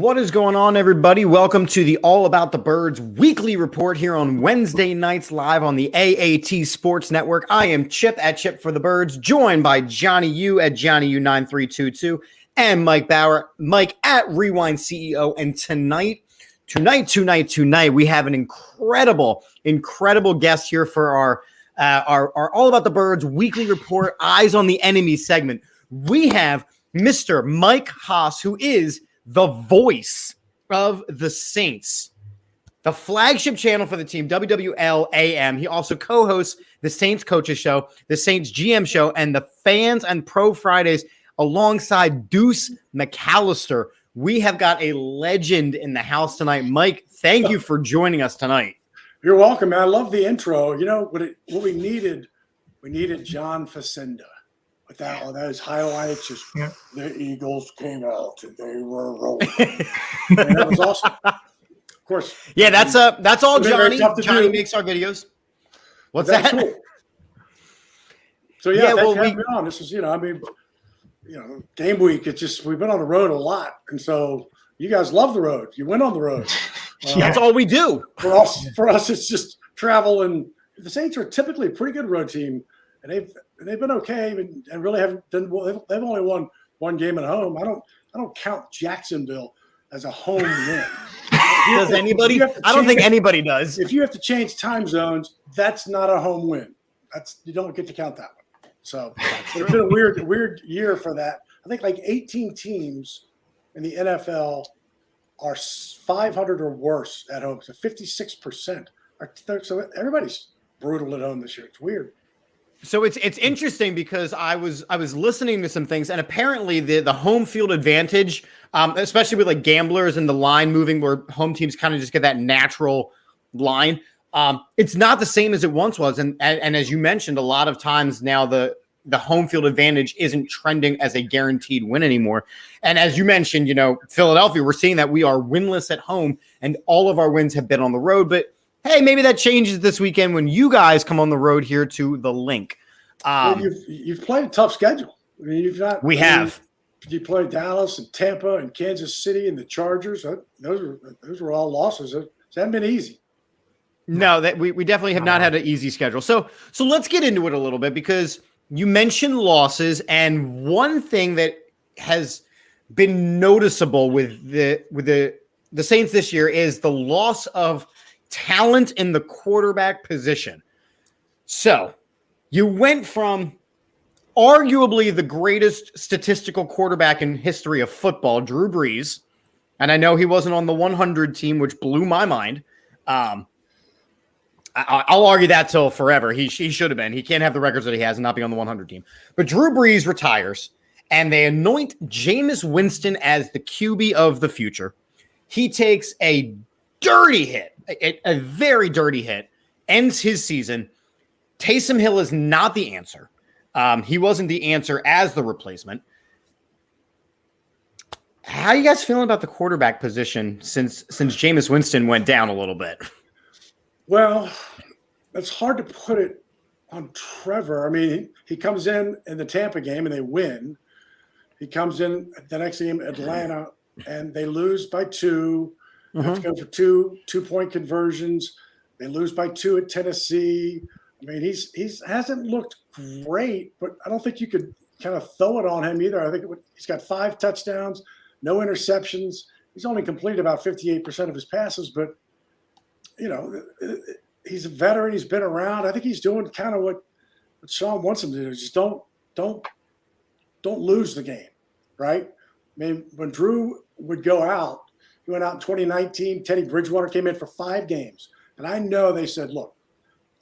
What is going on, everybody? Welcome to the All About the Birds weekly report here on Wednesday nights live on the AAT Sports Network. I am Chip at Chip for the Birds, joined by Johnny U at Johnny U9322 and Mike Bauer, Mike at Rewind CEO. And tonight, we have an incredible guest here for our All About the Birds weekly report, Eyes on the Enemy segment. We have Mr. Mike Haas, who is the voice of the Saints, the flagship channel for the team, WWL-AM. He also co-hosts the Saints Coaches Show, the Saints GM Show, and the Fans and Pro Fridays alongside Deuce McAllister. We have got a legend in the house tonight. Mike, thank you for joining us tonight. You're welcome, man. I love the intro. You know, what we needed John Facenda. With all those highlights, just the Eagles came out and they were rolling. And that was awesome. Of course. Yeah, that's all Johnny. Johnny makes our videos. What's that? Cool. So yeah, well, we've been on. This is, game week. It's just we've been on the road a lot, and so you guys love the road. You went on the road. That's all we do. For us, it's just travel, and the Saints are typically a pretty good road team, and they've been okay, and really haven't done well. They've only won one game at home. I don't count Jacksonville as a home win. Does anybody? I don't think anybody does. If you have to change time zones, that's not a home win. You don't get to count that one. So it's been a weird year for that. I think like 18 teams in the NFL are 500 or worse at home. So 56% are. So everybody's brutal at home this year. It's weird. So it's interesting because I was listening to some things, and apparently the home field advantage, especially with like gamblers and the line moving where home teams kind of just get that natural line. It's not the same as it once was, and as you mentioned, a lot of times now the home field advantage isn't trending as a guaranteed win anymore. And as you mentioned, Philadelphia, we're seeing that we are winless at home, and all of our wins have been on the road, but. Hey, maybe that changes this weekend when you guys come on the road here to the Link. You've played a tough schedule. I mean, We have. You played Dallas and Tampa and Kansas City and the Chargers. Those were all losses. It hasn't been easy. No, that we definitely have not had an easy schedule. So let's get into it a little bit because you mentioned losses, and one thing that has been noticeable with the Saints this year is the loss of talent in the quarterback position. So you went from arguably the greatest statistical quarterback in history of football, Drew Brees, and I know he wasn't on the 100 team, which blew my mind. I'll argue that till forever. He should have been. He can't have the records that he has and not be on the 100 team. But Drew Brees retires, and they anoint Jameis Winston as the QB of the future. He takes a dirty hit. A very dirty hit, ends his season. Taysom Hill is not the answer. He wasn't the answer as the replacement. How are you guys feeling about the quarterback position since Jameis Winston went down a little bit? Well, it's hard to put it on Trevor. I mean, he comes in the Tampa game and they win. He comes in the next game, Atlanta, and they lose by 2. Have to go for two-point conversions. They lose by 2 at Tennessee. I mean, he's hasn't looked great, but I don't think you could kind of throw it on him either. I think he's got 5 touchdowns, no interceptions. He's only completed about 58% of his passes, but he's a veteran. He's been around. I think he's doing kind of what Sean wants him to do. Just don't lose the game, right? I mean, when Drew would go out. He went out in 2019. Teddy Bridgewater came in for 5 games. And I know they said, look,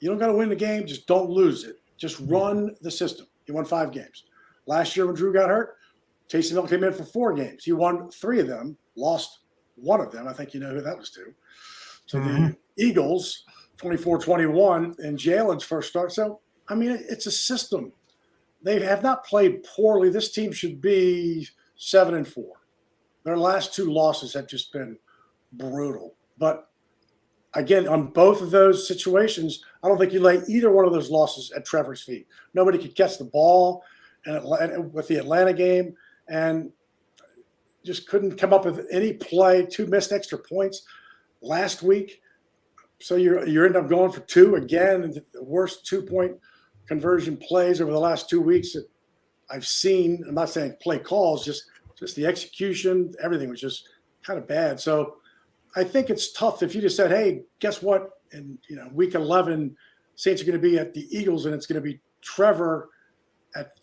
you don't got to win the game. Just don't lose it. Just run the system. He won 5 games. Last year when Drew got hurt, Taysom Hill came in for 4 games. He won 3 of them, lost 1 of them. I think you know who that was to. So the Eagles, 24-21, and Jalen's first start. So, I mean, it's a system. They have not played poorly. This team should be 7-4. Their last 2 losses have just been brutal. But again, on both of those situations, I don't think you lay either one of those losses at Trevor's feet. Nobody could catch the ball with the Atlanta game. And just couldn't come up with any play. 2 missed extra points last week. So you end up going for 2 again. And the worst 2-point conversion plays over the last 2 weeks that I've seen. I'm not saying play calls, just the execution. Everything was just kind of bad. So I think it's tough if you just said, hey, guess what? In week 11, Saints are going to be at the Eagles, and it's going to be Trevor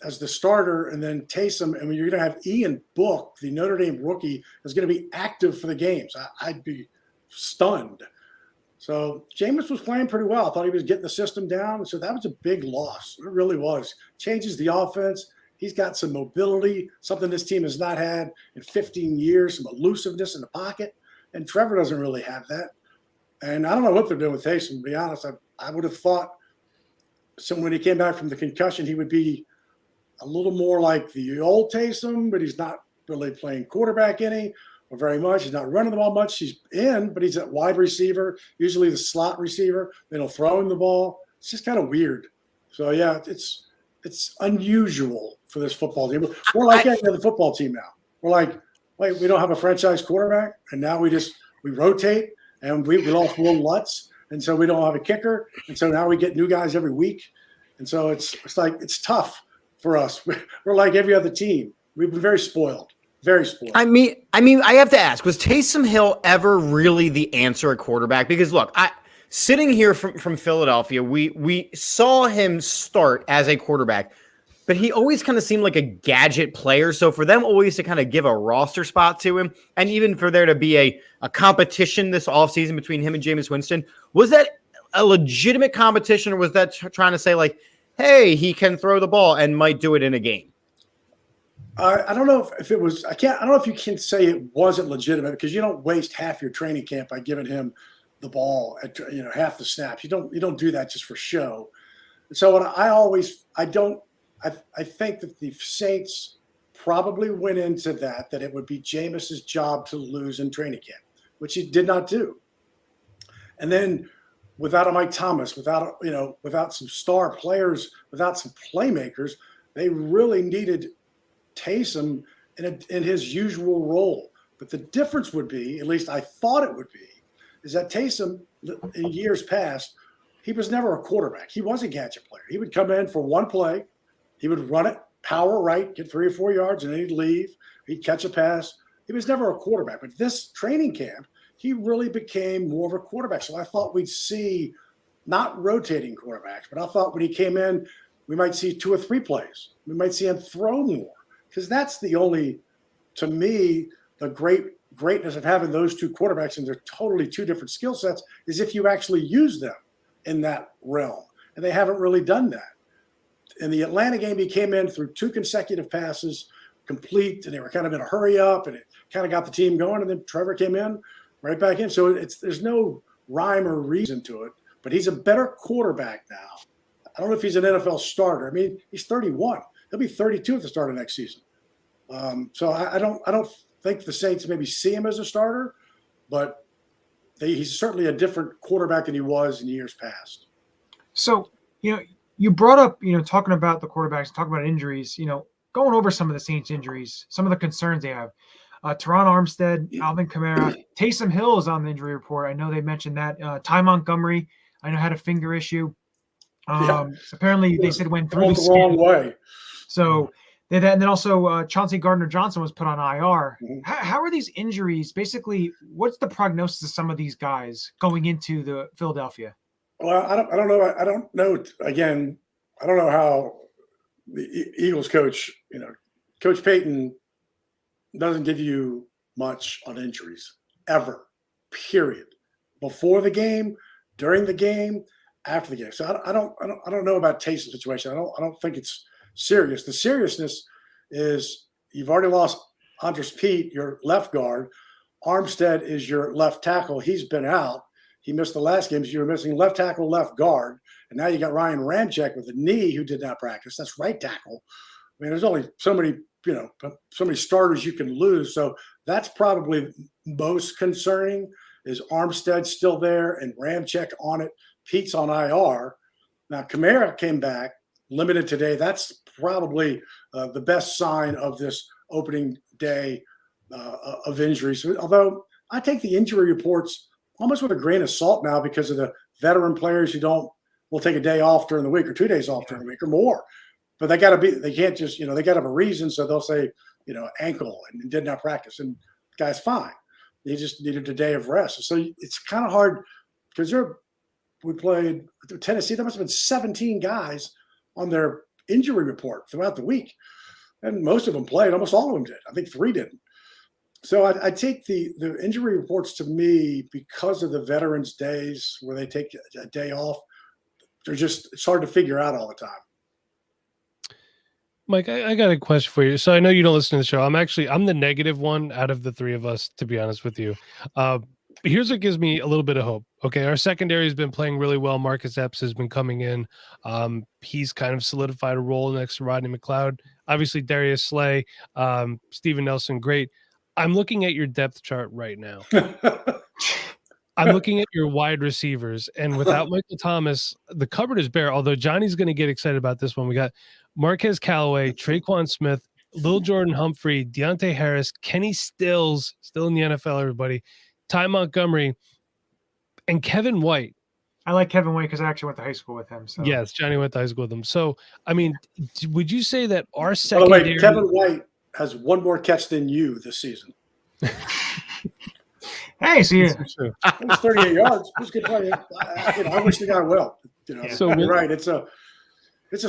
as the starter, and then Taysom, and you're going to have Ian Book, the Notre Dame rookie, is going to be active for the games. I'd be stunned. So Jameis was playing pretty well. I thought he was getting the system down. So that was a big loss. It really was. Changes the offense. He's got some mobility, something this team has not had in 15 years, some elusiveness in the pocket. And Trevor doesn't really have that. And I don't know what they're doing with Taysom, to be honest. I would have thought when he came back from the concussion, he would be a little more like the old Taysom, but he's not really playing quarterback any or very much. He's not running the ball much. He's in, but he's a wide receiver, usually the slot receiver. They don't throw him the ball. It's just kind of weird. So, yeah, it's unusual for this football team. We're like any other football team now. We're like, wait, we don't have a franchise quarterback, and now we rotate, and we lost Will Lutz, and so we don't have a kicker, and so now we get new guys every week. And so it's like it's tough for us. We're like every other team. We've been very spoiled. Very spoiled. I mean, I have to ask: was Taysom Hill ever really the answer at quarterback? Because look, sitting here from Philadelphia, we saw him start as a quarterback, but he always kind of seemed like a gadget player. So for them always to kind of give a roster spot to him, and even for there to be a competition this offseason between him and Jameis Winston, was that a legitimate competition, or was that trying to say like, hey, he can throw the ball and might do it in a game? I don't know if it was. I don't know if you can say it wasn't legitimate, because you don't waste half your training camp by giving him the ball at half the snaps. You don't do that just for show. And so I think that the Saints probably went into that it would be Jameis's job to lose in training camp, which he did not do. And then without a Mike Thomas, without some star players, without some playmakers, they really needed Taysom in his usual role. But the difference would be, at least I thought it would be, is that Taysom in years past, he was never a quarterback. He was a gadget player. He would come in for one play, he would run it, power right, get 3 or 4 yards, and then he'd leave. He'd catch a pass. He was never a quarterback. But this training camp, he really became more of a quarterback. So I thought we'd see not rotating quarterbacks, but I thought when he came in, we might see 2 or 3 plays. We might see him throw more, because that's the only, to me, the greatness of having those 2 quarterbacks, and they're totally 2 different skill sets, is if you actually use them in that realm. And they haven't really done that. In the Atlanta game, he came in through 2 consecutive passes, complete, and they were kind of in a hurry up, and it kind of got the team going. And then Trevor came in, right back in. So there's no rhyme or reason to it, but he's a better quarterback now. I don't know if he's an NFL starter. I mean, he's 31. He'll be 32 at the start of next season. So I don't think the Saints maybe see him as a starter, but he's certainly a different quarterback than he was in years past. So, you brought up, talking about the quarterbacks, talking about injuries, going over some of the Saints injuries, some of the concerns they have. Teron Armstead, Alvin Kamara, Taysom Hill is on the injury report. I know they mentioned that. Ty Montgomery, I know, had a finger issue. Apparently they said went through the wrong way. So and then also Chauncey Gardner-Johnson was put on IR. Mm-hmm. How are these injuries? Basically, what's the prognosis of some of these guys going into the Philadelphia? Well, I don't know. I don't know. Again, I don't know how the Eagles coach, Coach Payton doesn't give you much on injuries ever, period. Before the game, during the game, after the game. So I don't know about Taysom's situation. I don't think it's serious. The seriousness is you've already lost Andres Pete, your left guard. Armstead is your left tackle. He's been out. He missed the last game, so you were missing left tackle, left guard. And now you got Ryan Ramczyk with a knee who did not practice. That's right tackle. I mean, there's only so many starters you can lose. So that's probably most concerning, is Armstead still there and Ramczyk on it. Pete's on IR. Now, Kamara came back, limited today. That's probably the best sign of this opening day of injuries. Although I take the injury reports almost with a grain of salt now because of the veteran players who will take a day off during the week or 2 days off during the week or more. But they can't just, they got to have a reason. So they'll say, ankle and did not practice. And the guy's fine. He just needed a day of rest. So it's kind of hard because we played Tennessee. There must have been 17 guys on their injury report throughout the week. And most of them played. Almost all of them did. I think 3 didn't. So I take the injury reports to me because of the veterans' days where they take a day off. It's hard to figure out all the time. Mike, I got a question for you. So I know you don't listen to the show. I'm the negative one out of the 3 of us, to be honest with you. Here's what gives me a little bit of hope. Okay, our secondary has been playing really well. Marcus Epps has been coming in. He's kind of solidified a role next to Rodney McLeod. Obviously, Darius Slay, Steven Nelson, great. I'm looking at your depth chart right now. I'm looking at your wide receivers, and without Michael Thomas, the cupboard is bare, although Johnny's going to get excited about this one. We got Marquez Callaway, Traquan Smith, Lil Jordan Humphrey, Deontay Harris, Kenny Stills, still in the NFL, everybody, Ty Montgomery, and Kevin White. I like Kevin White because I actually went to high school with him. So yes, Johnny went to high school with him. So, I mean, would you say that our By secondary... the way, Kevin White has 1 more catch than you this season. Hey, see you. It was 38 yards. It was a good play. I wish the guy well. So you're right. It's a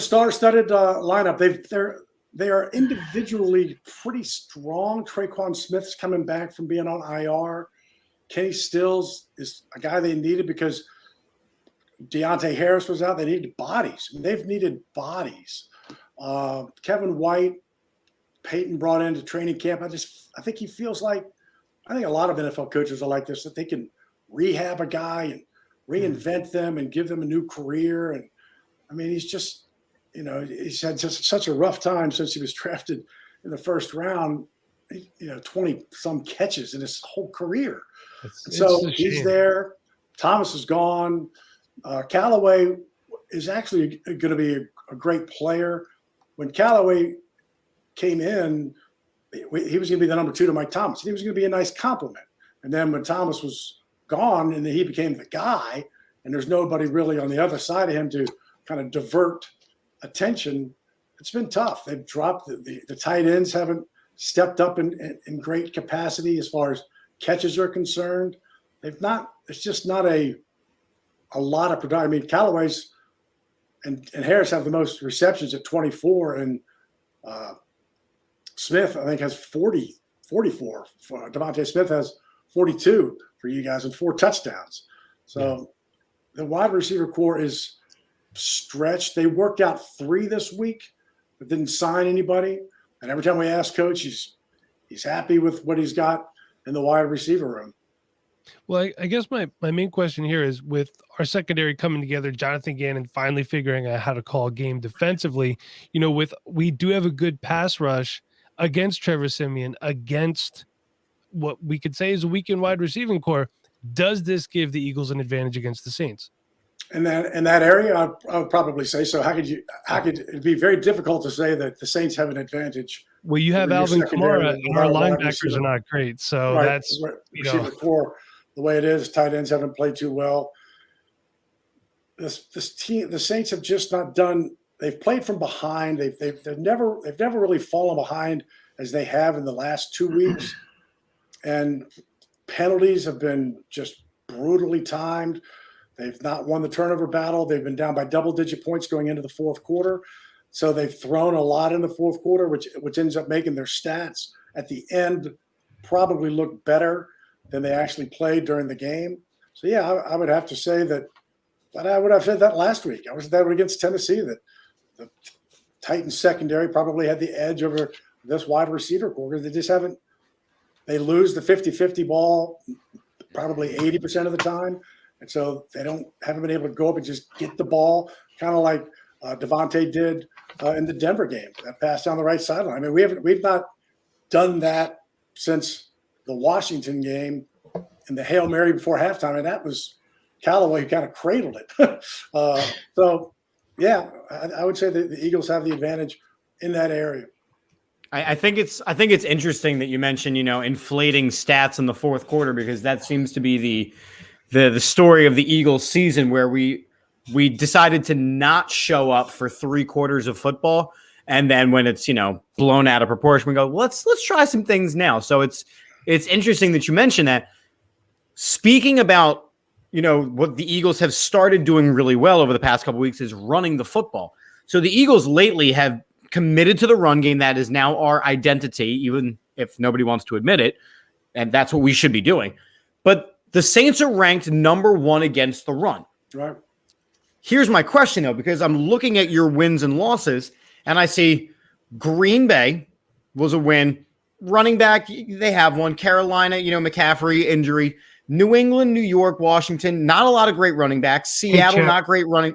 star-studded lineup. They are individually pretty strong. Traquan Smith's coming back from being on IR. Kenny Stills is a guy they needed because Deontay Harris was out. They needed bodies. They've needed bodies. Kevin White, Peyton brought into training camp. I think he feels like, I think a lot of NFL coaches are like this, that they can rehab a guy and reinvent them and give them a new career. And I mean, he's just, he's had just such a rough time since he was drafted in the first round, 20 some catches in his whole career. So he's there. Thomas is gone. Callaway is actually going to be a great player. When Callaway came in, he was going to be the number 2 to Mike Thomas. He was going to be a nice compliment. And then when Thomas was gone and then he became the guy, and there's nobody really on the other side of him to kind of divert attention, it's been tough. They've dropped the tight ends haven't stepped up in great capacity as far as catches are concerned. It's just not a lot of production. I mean, Callaway's and Harris have the most receptions at 24, and Smith, I think, has 44. Devontae Smith has 42 for you guys and 4 touchdowns. So the wide receiver core is stretched. They worked out 3 this week, but didn't sign anybody. And every time we ask Coach, he's happy with what he's got in the wide receiver room. Well, I guess my main question here is, with our secondary coming together, Jonathan Gannon finally figuring out how to call a game defensively, we do have a good pass rush against Trevor Siemian, against what we could say is a weakened wide receiving core. Does this give the Eagles an advantage against the Saints? In that area, I would probably say so. It'd be very difficult to say that the Saints have an advantage. Well, you have Alvin Kamara, and our linebackers are not great. So right. That's receiver core the way it is. Tight ends haven't played too well. This team, the Saints have just not done. They've played from behind. They've never really fallen behind as they have in the last 2 weeks, and penalties have been just brutally timed. They've not won the turnover battle. They've been down by double-digit points going into the fourth quarter. So they've thrown a lot in the fourth quarter, which ends up making their stats at the end probably look better than they actually played during the game. So, yeah, I would have to say that, but I would have said that last week. I was that against Tennessee, that the Titans secondary probably had the edge over this wide receiver core. They just haven't – they lose the 50-50 ball probably 80% of the time. And so they haven't been able to go up and just get the ball, kind of like Devontae did in the Denver game, that pass down the right sideline. I mean, we've not done that since the Washington game in the Hail Mary before halftime, and that was Callaway who kind of cradled it. So, yeah, I would say that the Eagles have the advantage in that area. I think it's interesting that you mentioned, inflating stats in the fourth quarter, because that seems to be the story of the Eagles season, where we decided to not show up for 3 quarters of football. And then when it's, blown out of proportion, we go, let's try some things now. So it's interesting that you mentioned that. Speaking about, what the Eagles have started doing really well over the past couple of weeks is running the football. So the Eagles lately have committed to the run game. That is now our identity, even if nobody wants to admit it. And that's what we should be doing. But the Saints are ranked number 1 against the run. Right. Here's my question, though, because I'm looking at your wins and losses, and I see Green Bay was a win. Running back, they have one. Carolina, McCaffrey injury. New England, New York, Washington, not a lot of great running backs. Seattle, not great running.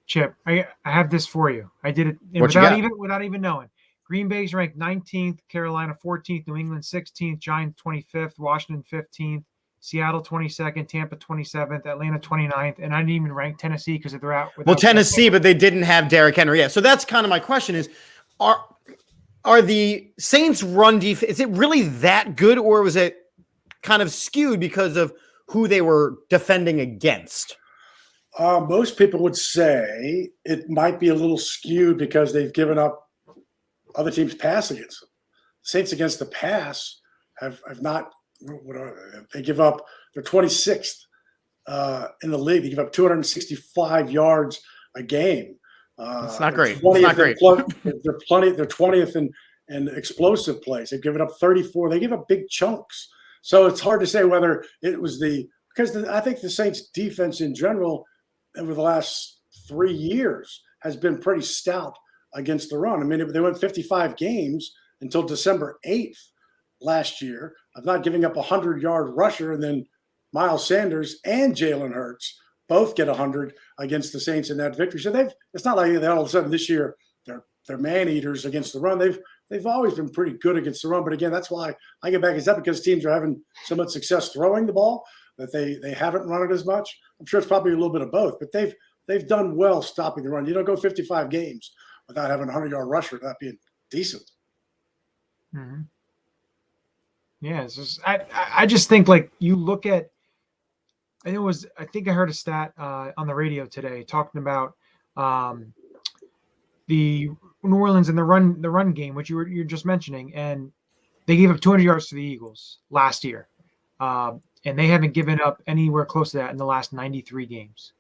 Chip, I have this for you. I did it without even knowing. Green Bay's ranked 19th, Carolina 14th, New England 16th, Giants 25th, Washington 15th, Seattle 22nd, Tampa 27th, Atlanta 29th, and I didn't even rank Tennessee because they're out. Well, Tennessee, but they didn't have Derrick Henry. Yeah, so that's kind of my question: is are the Saints' run defense, is it really that good, or was it kind of skewed because of who they were defending against? Most people would say it might be a little skewed because they've given up other teams' pass against them. Saints against the pass have not. What are they? They give up. They're 26th in the league. They give up 265 yards a game. It's not great. It's not great. They're 20th in explosive plays. They've given up 34. They give up big chunks. So it's hard to say whether it was because I think the Saints defense in general over the last 3 years has been pretty stout against the run. I mean, they went 55 games until December 8th last year of not giving up a 100-yard rusher, and then Miles Sanders and Jalen Hurts both get 100 against the Saints in that victory. So it's not like they all of a sudden this year they're man eaters against the run. They've always been pretty good against the run. But again, that's why I get back. Is that because teams are having so much success throwing the ball that they haven't run it as much? I'm sure it's probably a little bit of both, but they've done well stopping the run. You don't go 55 games without having a 100-yard rusher without being decent. Mm-hmm. Yeah, it's just, I just think, like, you look at, I think I heard a stat on the radio today talking about the New Orleans and the run game, which you're just mentioning, and they gave up 200 yards to the Eagles last year, and they haven't given up anywhere close to that in the last 93 games.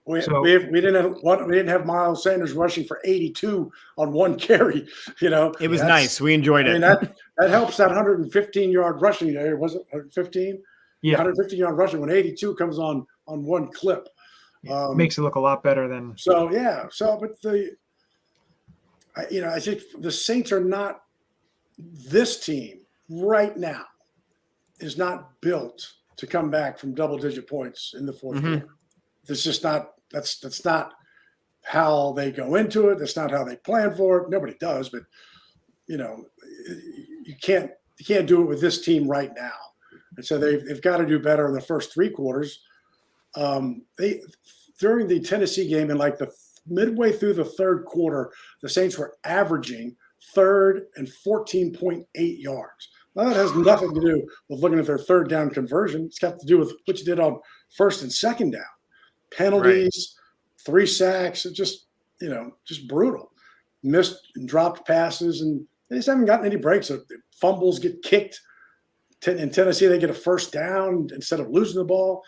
We didn't have Miles Sanders rushing for 82 on one carry. It was nice. We enjoyed it. I mean, that helps that 115-yard rushing there. Was it 115? Yeah, 115-yard rushing when 82 comes on one clip. Makes it look a lot better than. So yeah. But I think the Saints are not. This team right now is not built to come back from double-digit points in the fourth quarter. It's just not. That's not how they go into it. That's not how they plan for it. Nobody does, but you can't do it with this team right now. And so they've got to do better in the first 3 quarters. During the Tennessee game, and like the midway through the third quarter, the Saints were averaging third and 14.8 yards. Now, that has nothing to do with looking at their third down conversion. It's got to do with what you did on first and second down. Penalties, 3 sacks, just brutal. Missed and dropped passes, and they just haven't gotten any breaks. Fumbles get kicked. In Tennessee, they get a first down instead of losing the ball.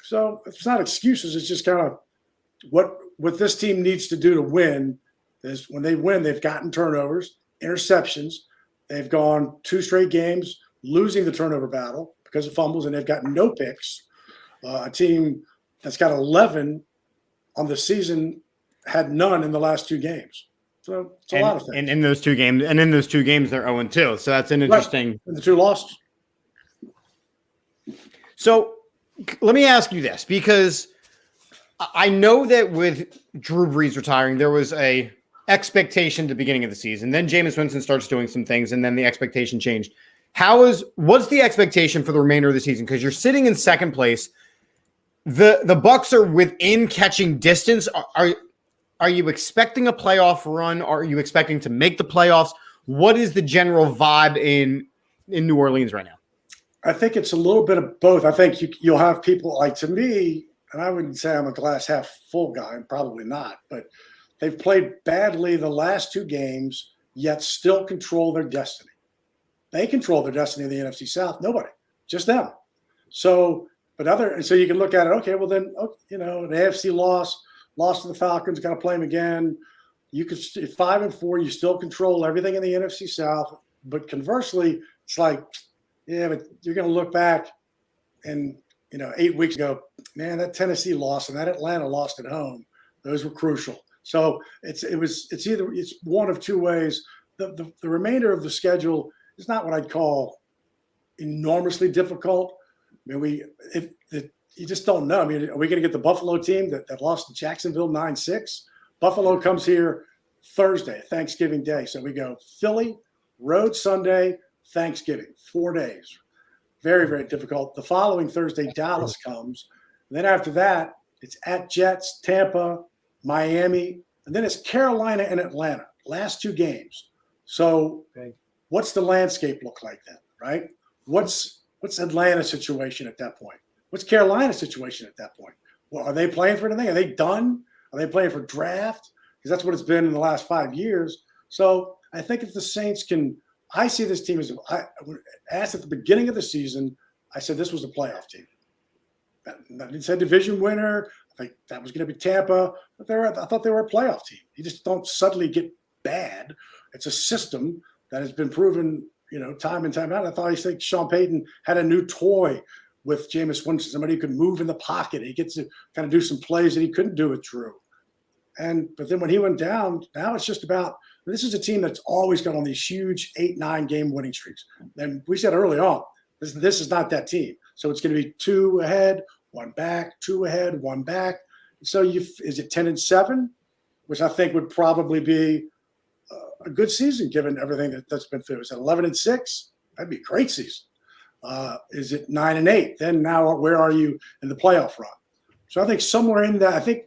So it's not excuses. It's just kind of what this team needs to do to win is when they win, they've gotten turnovers, interceptions. They've gone 2 straight games losing the turnover battle because of fumbles, and they've got no picks. A team that's got 11 on the season had none in the last 2 games. So it's a lot of things. And in those 2 games, they're 0-2. So that's an interesting. Right. And the 2 losses. So let me ask you this, because I know that with Drew Brees retiring, there was a expectation at the beginning of the season. Then Jameis Winston starts doing some things, and then the expectation changed. What's the expectation for the remainder of the season? Because you're sitting in second place. The Bucs are within catching distance. Are you expecting a playoff run? Are you expecting to make the playoffs? What is the general vibe in New Orleans right now? I think it's a little bit of both. I think you'll have people like, to me, and I wouldn't say I'm a glass half full guy, I'm probably not, but they've played badly the last 2 games, yet still control their destiny. They control their destiny in the NFC South. Nobody, just them. So, so you can look at it. Okay, well then, an AFC lost to the Falcons, got to play them again. You could 5-4, you still control everything in the NFC South. But conversely, it's like, yeah, but you're going to look back and 8 weeks ago, man, that Tennessee loss and that Atlanta lost at home, those were crucial. So it's one of 2 ways. The remainder of the schedule is not what I'd call enormously difficult. I mean, you just don't know. I mean, are we going to get the Buffalo team that lost to Jacksonville 9-6? Buffalo comes here Thursday, Thanksgiving Day. So we go Philly, road Sunday, Thanksgiving, 4 days. Very, very difficult. The following Thursday, Dallas comes. And then after that, it's at Jets, Tampa, Miami, and then it's Carolina and Atlanta, last 2 games. So what's the landscape look like then, right? What's Atlanta's situation at that point? What's Carolina's situation at that point? Well, are they playing for anything? Are they done? Are they playing for draft? Because that's what it's been in the last 5 years. So I think if the Saints can – I see this team as – I asked at the beginning of the season, I said this was a playoff team. I didn't say division winner. I think that was going to be Tampa. But I thought they were a playoff team. You just don't suddenly get bad. It's a system that has been proven, time and time out. I think Sean Payton had a new toy with Jameis Winston, somebody who could move in the pocket. He gets to kind of do some plays that he couldn't do with Drew. But then when he went down, now it's just about – this is a team that's always gone on these huge 8-9 game winning streaks. And we said early on, this is not that team. So it's going to be 2 ahead, 1 back, 2 ahead, 1 back. So is it 10-7, which I think would probably be a good season given everything that's been through. Is it 11-6? That'd be a great season. Is it 9-8? Then now where are you in the playoff run? So I think somewhere in that, I think,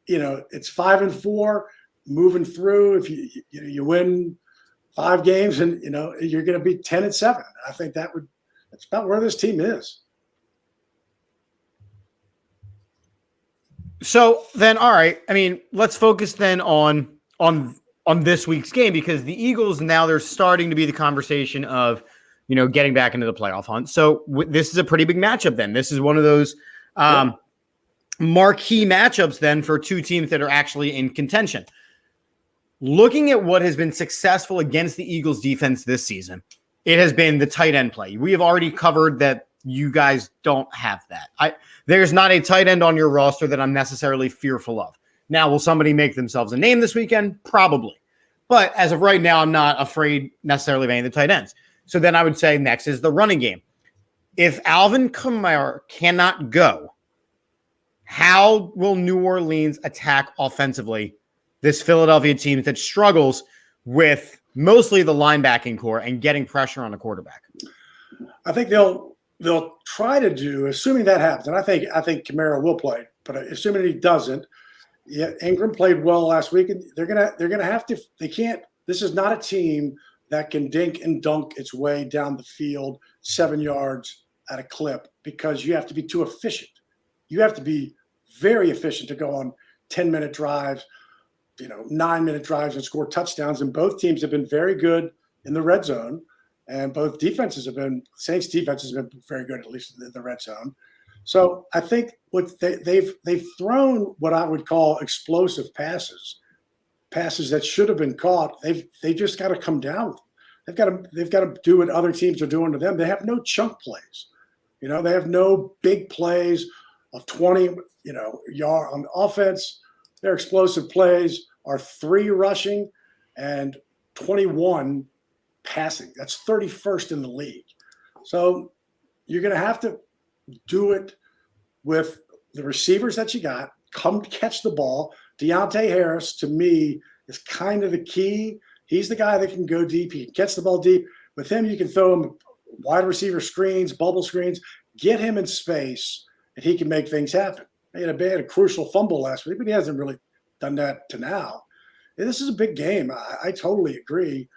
it's 5-4 moving through. If you win 5 games and, you're going to be 10-7. I think that's about where this team is. So then, all right. I mean, let's focus then on this week's game, because the Eagles now, they're starting to be the conversation of, getting back into the playoff hunt. So this is a pretty big matchup then. This is one of those marquee matchups then for 2 teams that are actually in contention. Looking at what has been successful against the Eagles defense this season, it has been the tight end play. We have already covered that you guys don't have that. There's not a tight end on your roster that I'm necessarily fearful of. Now, will somebody make themselves a name this weekend? Probably. But as of right now, I'm not afraid necessarily of any of the tight ends. So then I would say next is the running game. If Alvin Kamara cannot go, how will New Orleans attack offensively this Philadelphia team that struggles with mostly the linebacking core and getting pressure on the quarterback? I think they'll try to do, assuming that happens, and I think Kamara will play, but assuming he doesn't, Ingram played well last week, and they're gonna have to. They can't. This is not a team that can dink and dunk its way down the field 7 yards at a clip, because you have to be too efficient. You have to be very efficient to go on 10-minute drives, 9-minute drives and score touchdowns. And both teams have been very good in the red zone, and both defenses have been. Saints defense has been very good, at least in the red zone. So I think what they've thrown what I would call explosive passes that should have been caught. They just got to come down with them. They've got to do what other teams are doing to them. They have no chunk plays. They have no big plays of 20 yard on offense. Their explosive plays are 3 rushing and 21 passing. That's 31st in the league. So you're going to have to do it with the receivers that you got. Come catch the ball. Deontay Harris, to me, is kind of the key. He's the guy that can go deep. He can catch the ball deep. With him, you can throw him wide receiver screens, bubble screens, get him in space, and he can make things happen. He had a crucial fumble last week, but he hasn't really done that to now. And this is a big game. I totally agree.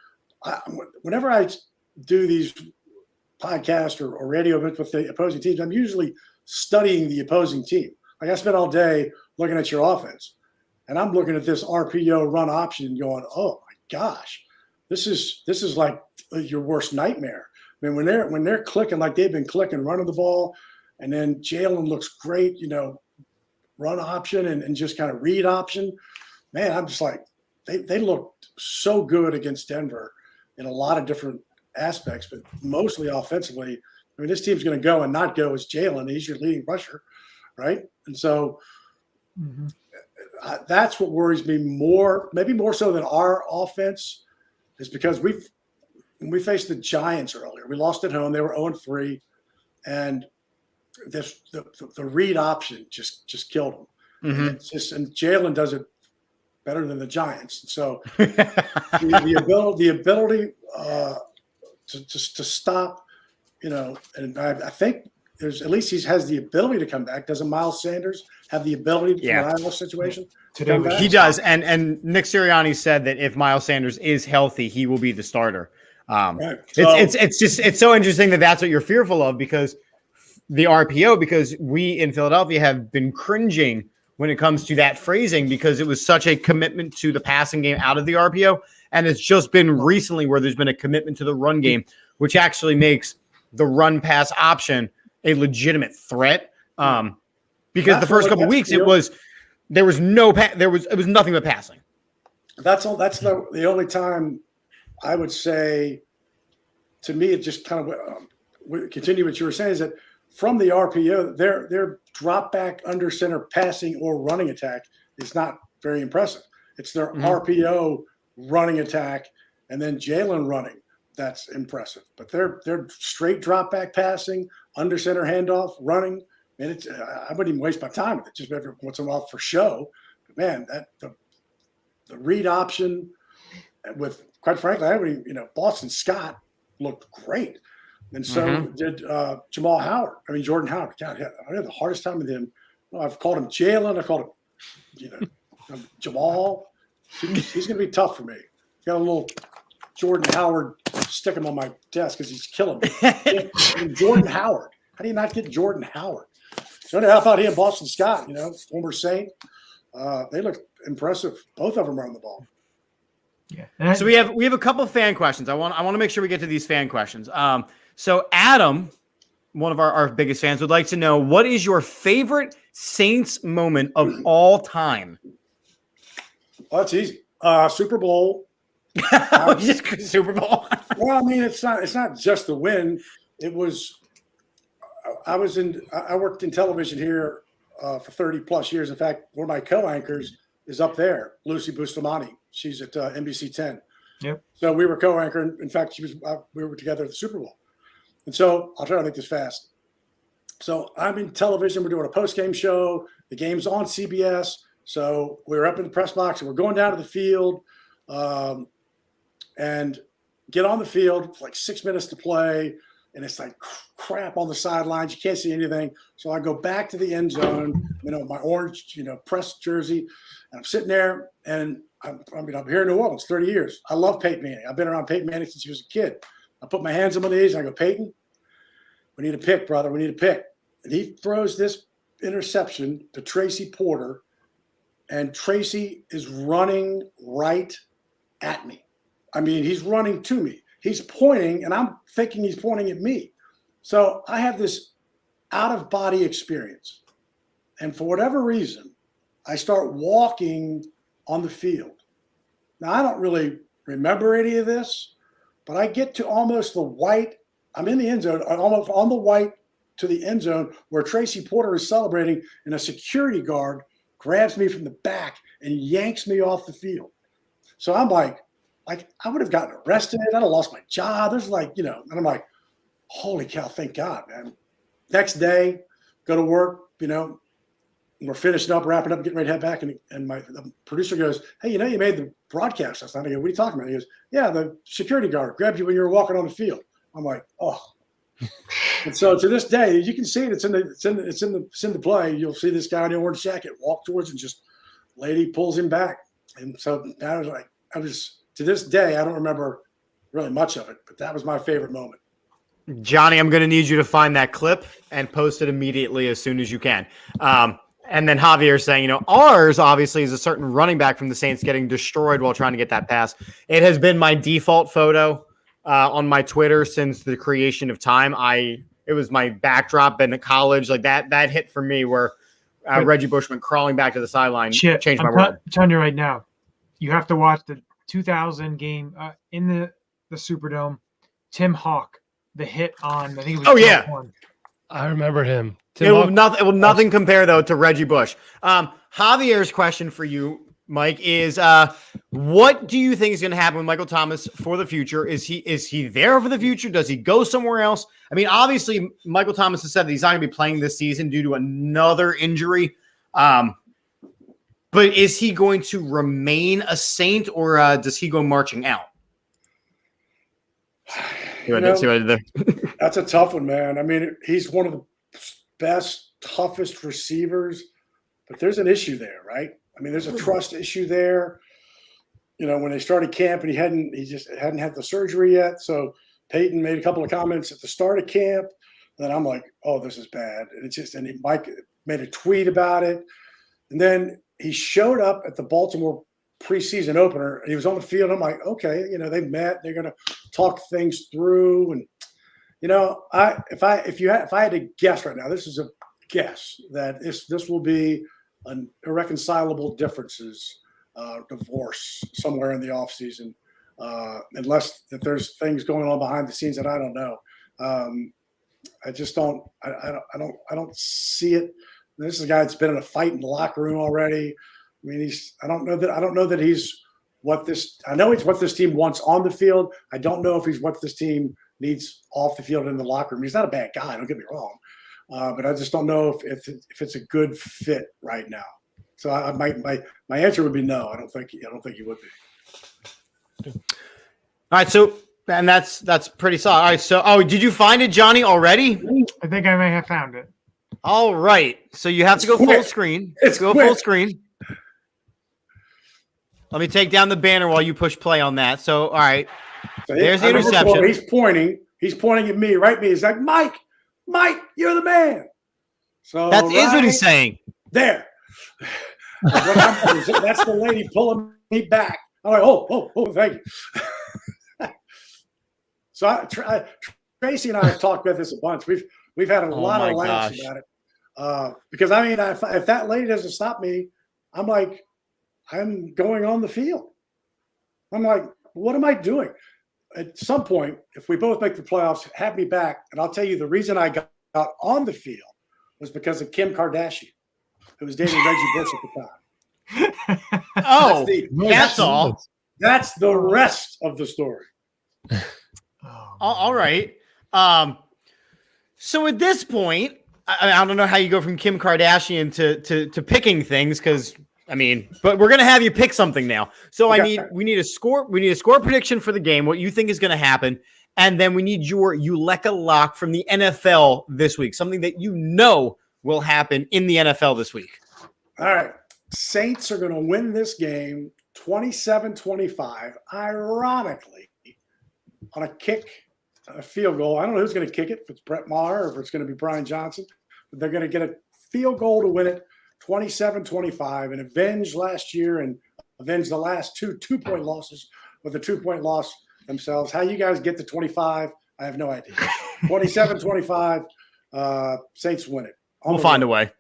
whenever I do these podcasts or radio events with the opposing teams, I'm usually studying the opposing team. Like I spent all day looking at your offense, and I'm looking at this RPO run option and going, oh my gosh, this is like your worst nightmare. I mean, when they're clicking like they've been clicking, running the ball, and then Jalen looks great, run option and just kind of read option. Man, I'm just like, they looked so good against Denver in a lot of different aspects, but mostly offensively. I mean, this team's going to go and not go as Jalen. He's your leading rusher, right? And so that's what worries me more, maybe more so than our offense, is because when we faced the Giants earlier, we lost at home. They were 0-3, and the read option just killed them. Mm-hmm. And Jalen does it better than the Giants. So the ability to stop, and I think there's at least he has the ability to come back. Doesn't Miles Sanders have the ability to come out of this situation? He does. And Nick Sirianni said that if Miles Sanders is healthy, he will be the starter. Right. So, it's so interesting that that's what you're fearful of, because the RPO, because we in Philadelphia have been cringing when it comes to that phrasing, because it was such a commitment to the passing game out of the RPO. And it's just been recently where there's been a commitment to the run game, which actually makes the run pass option a legitimate threat. Because the first couple of weeks, it was nothing but passing. That's all. That's the only time I would say, to me, it just kind of continue what you were saying, is that from the RPO, their drop back under center passing or running attack is not very impressive. It's their RPO running attack and then Jalen running that's impressive. But they're straight drop back passing, under center handoff, running. And I wouldn't even waste my time with it, just every once in a while for show. But man, the read option with, quite frankly, Boston Scott looked great. And so did Jordan Howard. God, I had the hardest time with him. I've called him Jalen. I called him, Jamal. He's going to be tough for me. Got a little Jordan Howard, stick him on my desk because he's killing me. Jordan Howard. How do you not get Jordan Howard? So how about he and Boston Scott, former Saint? They look impressive. Both of them are on the ball. Yeah. So we have a couple of fan questions. I want to make sure we get to these fan questions. So Adam, one of our biggest fans, would like to know, what is your favorite Saints moment of all time? Well, that's easy. Super Bowl. Just Super Bowl. Well, I mean, it's not just the win. It was. I worked in television here for 30 plus years. In fact, one of my co-anchors is up there, Lucy Bustamante. She's at NBC 10. Yep. So we were co-anchoring. In fact, we were together at the Super Bowl. And so I'll try to make this fast. So I'm in television. We're doing a post-game show. The game's on CBS. So we were up in the press box and we're going down to the field and get on the field, like 6 minutes to play. And it's like crap on the sidelines. You can't see anything. So I go back to the end zone, my orange, press jersey. And I'm sitting there, and I'm here in New Orleans 30 years. I love Peyton Manning. I've been around Peyton Manning since he was a kid. I put my hands on my knees and I go, Peyton, we need a pick, brother. We need a pick. And he throws this interception to Tracy Porter, and Tracy is running right at me. I mean, he's running to me. He's pointing, and I'm thinking he's pointing at me. So I have this out-of-body experience. And for whatever reason, I start walking on the field. Now, I don't really remember any of this, but I get to almost the white. I'm in the end zone, almost on the white to the end zone where Tracy Porter is celebrating, and a security guard grabs me from the back and yanks me off the field. So I'm like I would have gotten arrested. I'd have lost my job. There's and I'm like, holy cow, thank God, man. Next day, go to work, we're finishing up, wrapping up, getting ready to head back. And the producer goes, hey, you made the broadcast last night. I go, what are you talking about? He goes, yeah, the security guard grabbed you when you were walking on the field. I'm like, oh. And so to this day, you can see it. It's in the play. You'll see this guy in the orange jacket walk towards, and just lady pulls him back. And so I was to this day, I don't remember really much of it, but that was my favorite moment. Johnny, I'm going to need you to find that clip and post it immediately as soon as you can. And then Javier saying, ours obviously is a certain running back from the Saints getting destroyed while trying to get that pass. It has been my default photo on my Twitter since the creation of time. It was my backdrop in college. Like that hit for me where Reggie Bush went crawling back to the sideline. Changed my world. I'm telling you right now, you have to watch the 2000 game in the Superdome. Tim Hawk. The hit on, I think it was. Oh yeah, I remember him. It will nothing compare though to Reggie Bush. Javier's question for you, Mike, is what do you think is going to happen with Michael Thomas for the future? Is he there for the future? Does he go somewhere else? I mean, obviously, Michael Thomas has said that he's not going to be playing this season due to another injury. But is he going to remain a Saint, or does he go marching out? See what I did there? That's a tough one, man. I mean, he's one of the best, toughest receivers, but there's an issue there, right? I mean, there's a trust issue there. When they started camp and he just hadn't had the surgery yet. So Peyton made a couple of comments at the start of camp. And then I'm like, oh, this is bad. And Mike made a tweet about it. And then he showed up at the Baltimore preseason opener. He was on the field. I'm like, okay, they met. They're going to talk things through. And if I had to guess right now, this is a guess that this will be an irreconcilable differences divorce somewhere in the offseason, unless that there's things going on behind the scenes that I don't know. I just don't. I don't see it. This is a guy that's been in a fight in the locker room already. I mean, I don't know that he's what this. I know it's what this team wants on the field. I don't know if he's what this team needs off the field in the locker room. He's not a bad guy. Don't get me wrong, but I just don't know if it's a good fit right now. So my answer would be no. I don't think he would be. All right. So and that's pretty solid. All right. So did you find it, Johnny, already? I think I may have found it. All right. So you have to go full screen. Full screen. Let me take down the banner while you push play on that. So, all right. So there's the interception. He's pointing. He's pointing at me, right? He's like, Mike, you're the man. So that is what he's saying. There. That's the lady pulling me back. I'm like, oh, thank you. So Tracy and I have talked about this a bunch. We've had a lot of laughs about it. Because I mean, if that lady doesn't stop me, I'm going on the field. I'm like, what am I doing? At some point, if we both make the playoffs, have me back. And I'll tell you the reason I got on the field was because of Kim Kardashian, who was dating Reggie Bush at the time. That's all. That's the rest of the story. All right. So at this point, I don't know how you go from Kim Kardashian to picking things because – but we're going to have you pick something now. So we need a score. We need a score prediction for the game, what you think is going to happen. And then we need your Eureka lock from the NFL this week, something that will happen in the NFL this week. All right. Saints are going to win this game 27-25, ironically, on a field goal. I don't know who's going to kick it, if it's Brett Maher or if it's going to be Brian Johnson. But they're going to get a field goal to win it. 27-25 and avenge last year and avenge the last two-point losses with a 2-point loss themselves. How you guys get to 25, I have no idea. 27-25, Saints win it. We'll find a way.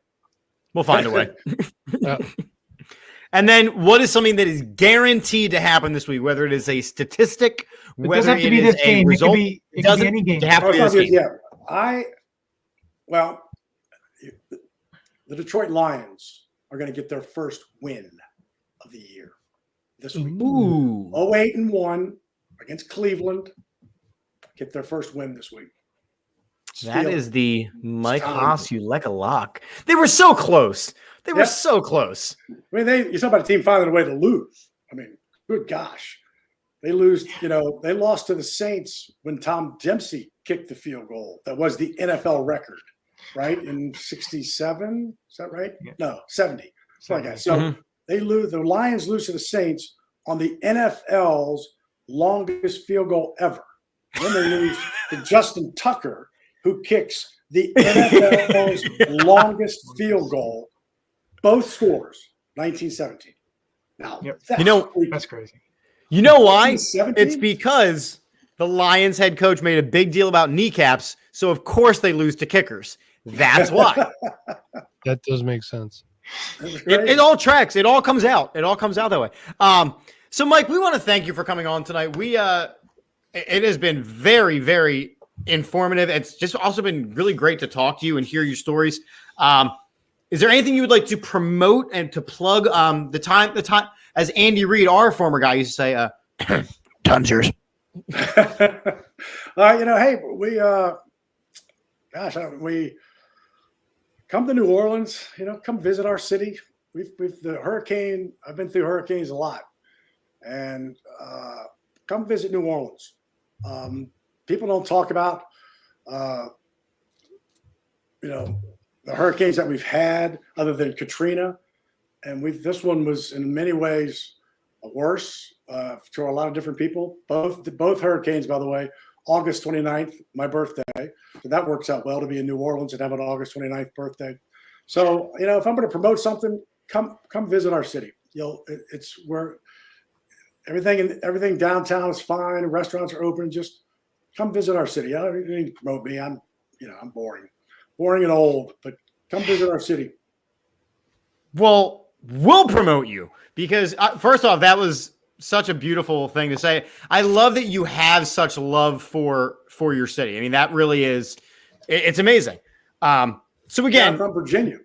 And then what is something that is guaranteed to happen this week, whether it is a statistic, whether it is a result, it doesn't have to be this game. Yeah. The Detroit Lions are going to get their first win of the year this week. 0-8-1 against Cleveland. Get their first win this week. That is the Mike Haas Eureka lock. They were so close. So close. I mean, you talk about a team finding a way to lose. I mean, good gosh. They they lost to the Saints when Tom Dempsey kicked the field goal. That was the NFL record. Right in 67, is that right? Yeah. No, 70. So the Lions lose to the Saints on the NFL's longest field goal ever. Then they lose to Justin Tucker, who kicks the NFL's longest field goal. Both scores, 1917. Now, that's crazy. You know why? 1917? It's because the Lions head coach made a big deal about kneecaps, so of course they lose to kickers. That's why. That does make sense. It all tracks. It all comes out. It all comes out that way. So, Mike, we want to thank you for coming on tonight. It has been very, very informative. It's just also been really great to talk to you and hear your stories. Is there anything you would like to promote and to plug? The time, as Andy Reid, our former guy, used to say, "Time's yours." Hey, we come to New Orleans. Come visit our city. We've the hurricane. I've been through hurricanes a lot, and come visit New Orleans. People don't talk about, the hurricanes that we've had, other than Katrina, and this one was in many ways worse to a lot of different people. Both hurricanes, by the way, August 29th, my birthday, so that works out well to be in New Orleans and have an August 29th birthday. So if I'm going to promote something, come visit our city. It's where everything downtown is fine. Restaurants are open. Just come visit our city. I don't need to promote me. I'm boring and old, but come visit our city. Well, we'll promote you because first off, that was such a beautiful thing to say. I love that you have such love for your city. I mean, that really is, it's amazing. So again, I'm from Virginia.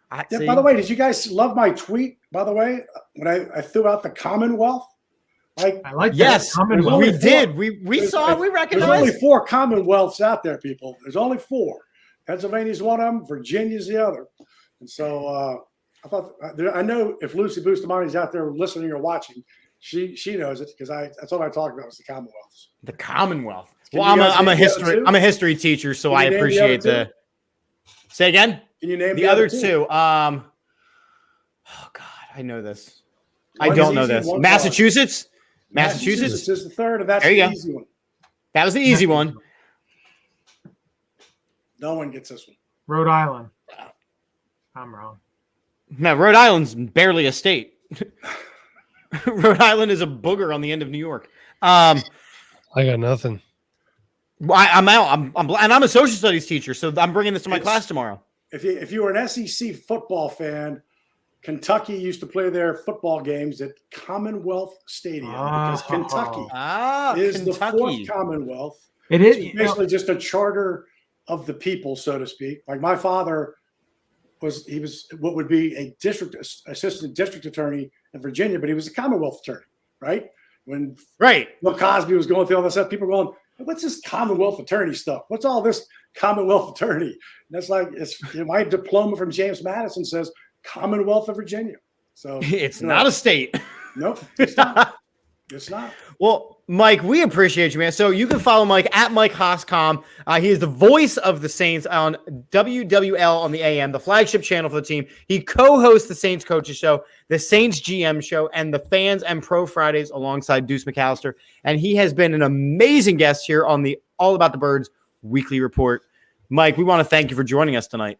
By the way, did you guys love my tweet? By the way, when I threw out the Commonwealth, I like that. Yes, we did. We saw it. We recognized. There's only 4 Commonwealths out there, people. There's only 4. Pennsylvania's one of them. Virginia's the other. And so I know if Lucy Bustamani's out there listening or watching, she knows it because that's all I talked about was the Commonwealths. The Commonwealth. Well, I'm a history teacher, so I appreciate the. Say again. Can you name the other two? Oh God, I know this. I don't know this. Massachusetts. Massachusetts is the third, and that's the easy one. That was the easy one. No one gets this one. Rhode Island. I'm wrong. No, Rhode Island's barely a state. Rhode Island is a booger on the end of New York. I got nothing. I'm out. And I'm a social studies teacher, so I'm bringing this to my class tomorrow. If you were an SEC football fan, Kentucky used to play their football games at Commonwealth Stadium because Kentucky is the 4th Commonwealth. It is basically just a charter of the people, so to speak. Like my father was what would be a assistant district attorney in Virginia, but he was a Commonwealth attorney, right? When Bill Cosby was going through all this stuff, people were going, what's this Commonwealth attorney stuff? What's all this Commonwealth attorney? And that's like, my diploma from James Madison says Commonwealth of Virginia. So it's not a state. Nope, it's not. It's not. Well, Mike, we appreciate you, man. So you can follow Mike at Mike Hoscom. He is the voice of the Saints on WWL on the AM, the flagship channel for the team. He co-hosts the Saints Coaches Show, the Saints GM Show, and the Fans and Pro Fridays alongside Deuce McAllister. And he has been an amazing guest here on the All About the Birds weekly report. Mike, we want to thank you for joining us tonight.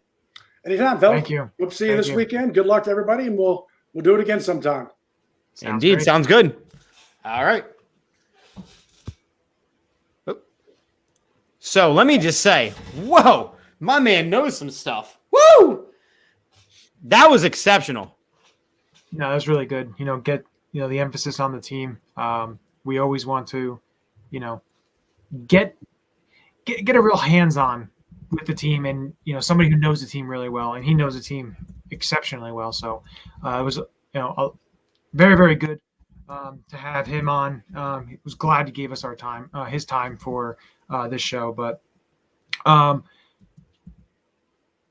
Anytime, Phil. Thank you. We'll see you this weekend. Good luck to everybody, and we'll do it again sometime. Indeed. Sounds good. All right. So let me just say, whoa, my man knows some stuff. Woo! That was exceptional. No, that was really good. Get the emphasis on the team. We always want to, get a real hands-on with the team, and somebody who knows the team really well, and he knows the team exceptionally well. So it was very, very good to have him on. He was glad he gave us our time, his time for this show. But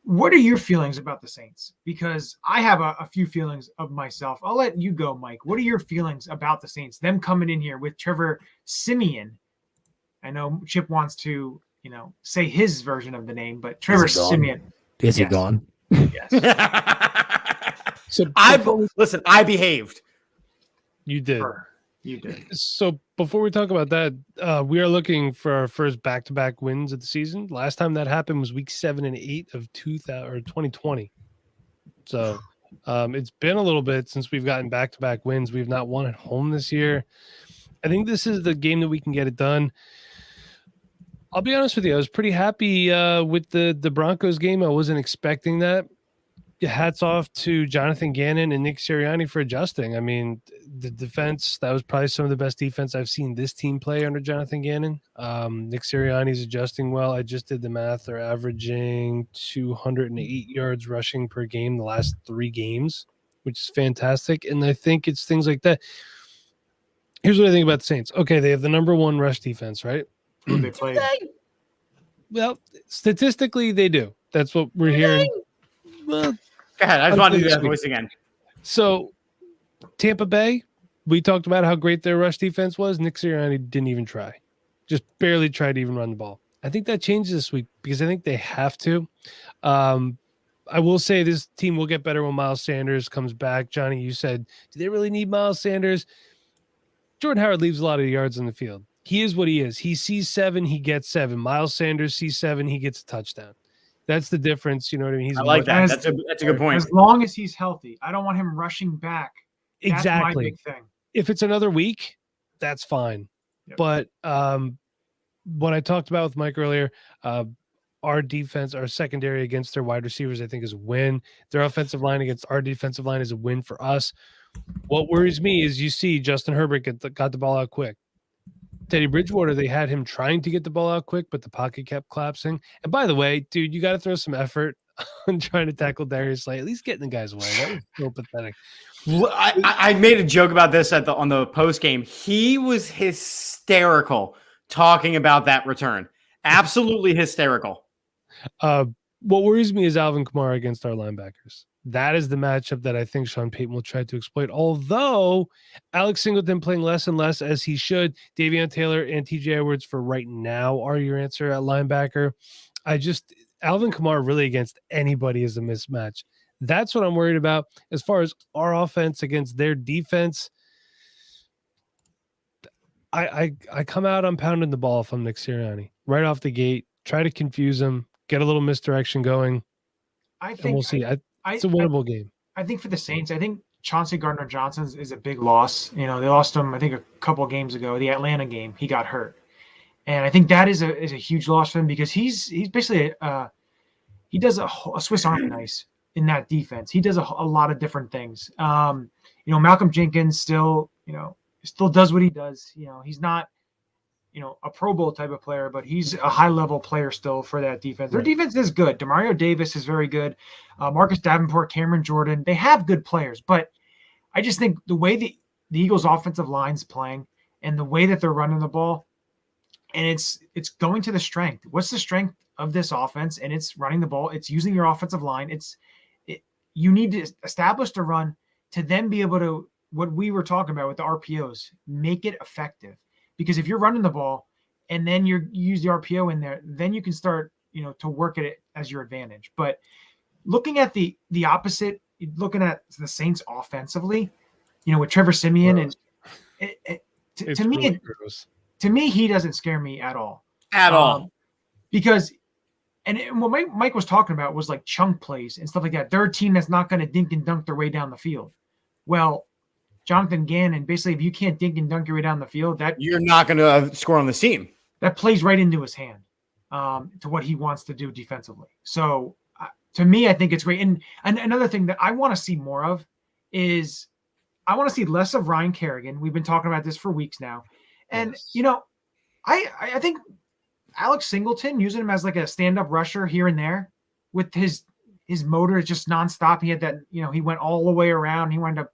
what are your feelings about the Saints? Because I have a few feelings of myself. I'll let you go, Mike. What are your feelings about the Saints? Them coming in here with Trevor Siemian. I know Chip wants to, say his version of the name, but Trevor Siemian. Is he gone? Yes. I behaved. You did. You did. So before we talk about that, we are looking for our first back-to-back wins of the season. Last time that happened was week 7 and 8 of 2020. So it's been a little bit since we've gotten back-to-back wins. We've not won at home this year. I think this is the game that we can get it done. I'll be honest with you. I was pretty happy with the Broncos game. I wasn't expecting that. Hats off to Jonathan Gannon and Nick Sirianni for adjusting. I mean, the defense, that was probably some of the best defense I've seen this team play under Jonathan Gannon. Nick Sirianni's adjusting well. I just did the math. They're averaging 208 yards rushing per game the last 3 games, which is fantastic. And I think it's things like that. Here's what I think about the Saints. Okay, they have the number 1 rush defense, right? Who they played. Well, statistically, they do. That's what we're hearing. Well, Go ahead. I just want to do that voice again. So, Tampa Bay, we talked about how great their rush defense was. Nick Sirianni didn't even try. Just barely tried to even run the ball. I think that changes this week because I think they have to. I will say this team will get better when Miles Sanders comes back. Johnny, you said, do they really need Miles Sanders? Jordan Howard leaves a lot of yards on the field. He is what he is. He sees 7, he gets 7. Miles Sanders sees 7, he gets a touchdown. That's the difference. You know what I mean? I like that. That's a good point. As long as he's healthy, I don't want him rushing back. That's exactly. my big thing. If it's another week, that's fine. Yep. But what I talked about with Mike earlier, our defense, our secondary against their wide receivers, I think is a win. Their offensive line against our defensive line is a win for us. What worries me is you see Justin Herbert got the ball out quick. Teddy Bridgewater, they had him trying to get the ball out quick, but the pocket kept collapsing. And by the way, dude, you got to throw some effort on trying to tackle Darius Slay. At least get in the guy's way. That was so pathetic. I made a joke about this on the post game. He was hysterical talking about that return. Absolutely hysterical. What worries me is Alvin Kamara against our linebackers. That is the matchup that I think Sean Payton will try to exploit. Although Alex Singleton playing less and less as he should, Davion Taylor and TJ Edwards for right now are your answer at linebacker. Alvin Kamara really against anybody is a mismatch. That's what I'm worried about. As far as our offense against their defense, I come out, I'm pounding the ball if I'm Nick Sirianni. Right off the gate, try to confuse him, get a little misdirection going. I think and we'll see. It's a winnable game. I think for the Saints, I think Chauncey Gardner-Johnson is a big loss. You know, they lost him, I think, a couple of games ago. The Atlanta game, he got hurt. And I think that is a huge loss for him because he's basically he does a Swiss Army knife in that defense. He does a lot of different things. Malcolm Jenkins still does what he does. You know, he's not, a Pro Bowl type of player, but he's a high-level player still for that defense. Their defense is good. Demario Davis is very good. Marcus Davenport, Cameron Jordan, they have good players. But I just think the way the Eagles' offensive line's playing and the way that they're running the ball, and it's going to the strength. What's the strength of this offense? And it's running the ball. It's using your offensive line. You need to establish the run to then be able to, what we were talking about with the RPOs, make it effective. Because if you're running the ball and then you use the RPO in there, then you can start, to work at it as your advantage. But looking at the opposite, looking at the Saints offensively, with Trevor Siemian, and to me, he doesn't scare me at all. At all. Because, and what Mike was talking about was like chunk plays and stuff like that. They're a team that's not going to dink and dunk their way down the field. Well, Jonathan Gannon, basically, if you can't dink and dunk your way down the field, that you're not going to score on the team. That plays right into his hand to what he wants to do defensively. So to me, I think it's great. And another thing that I want to see more of is I want to see less of Ryan Kerrigan. We've been talking about this for weeks now. And, I think Alex Singleton, using him as like a stand-up rusher here and there with his motor is just nonstop. He had that, he went all the way around. He wound up,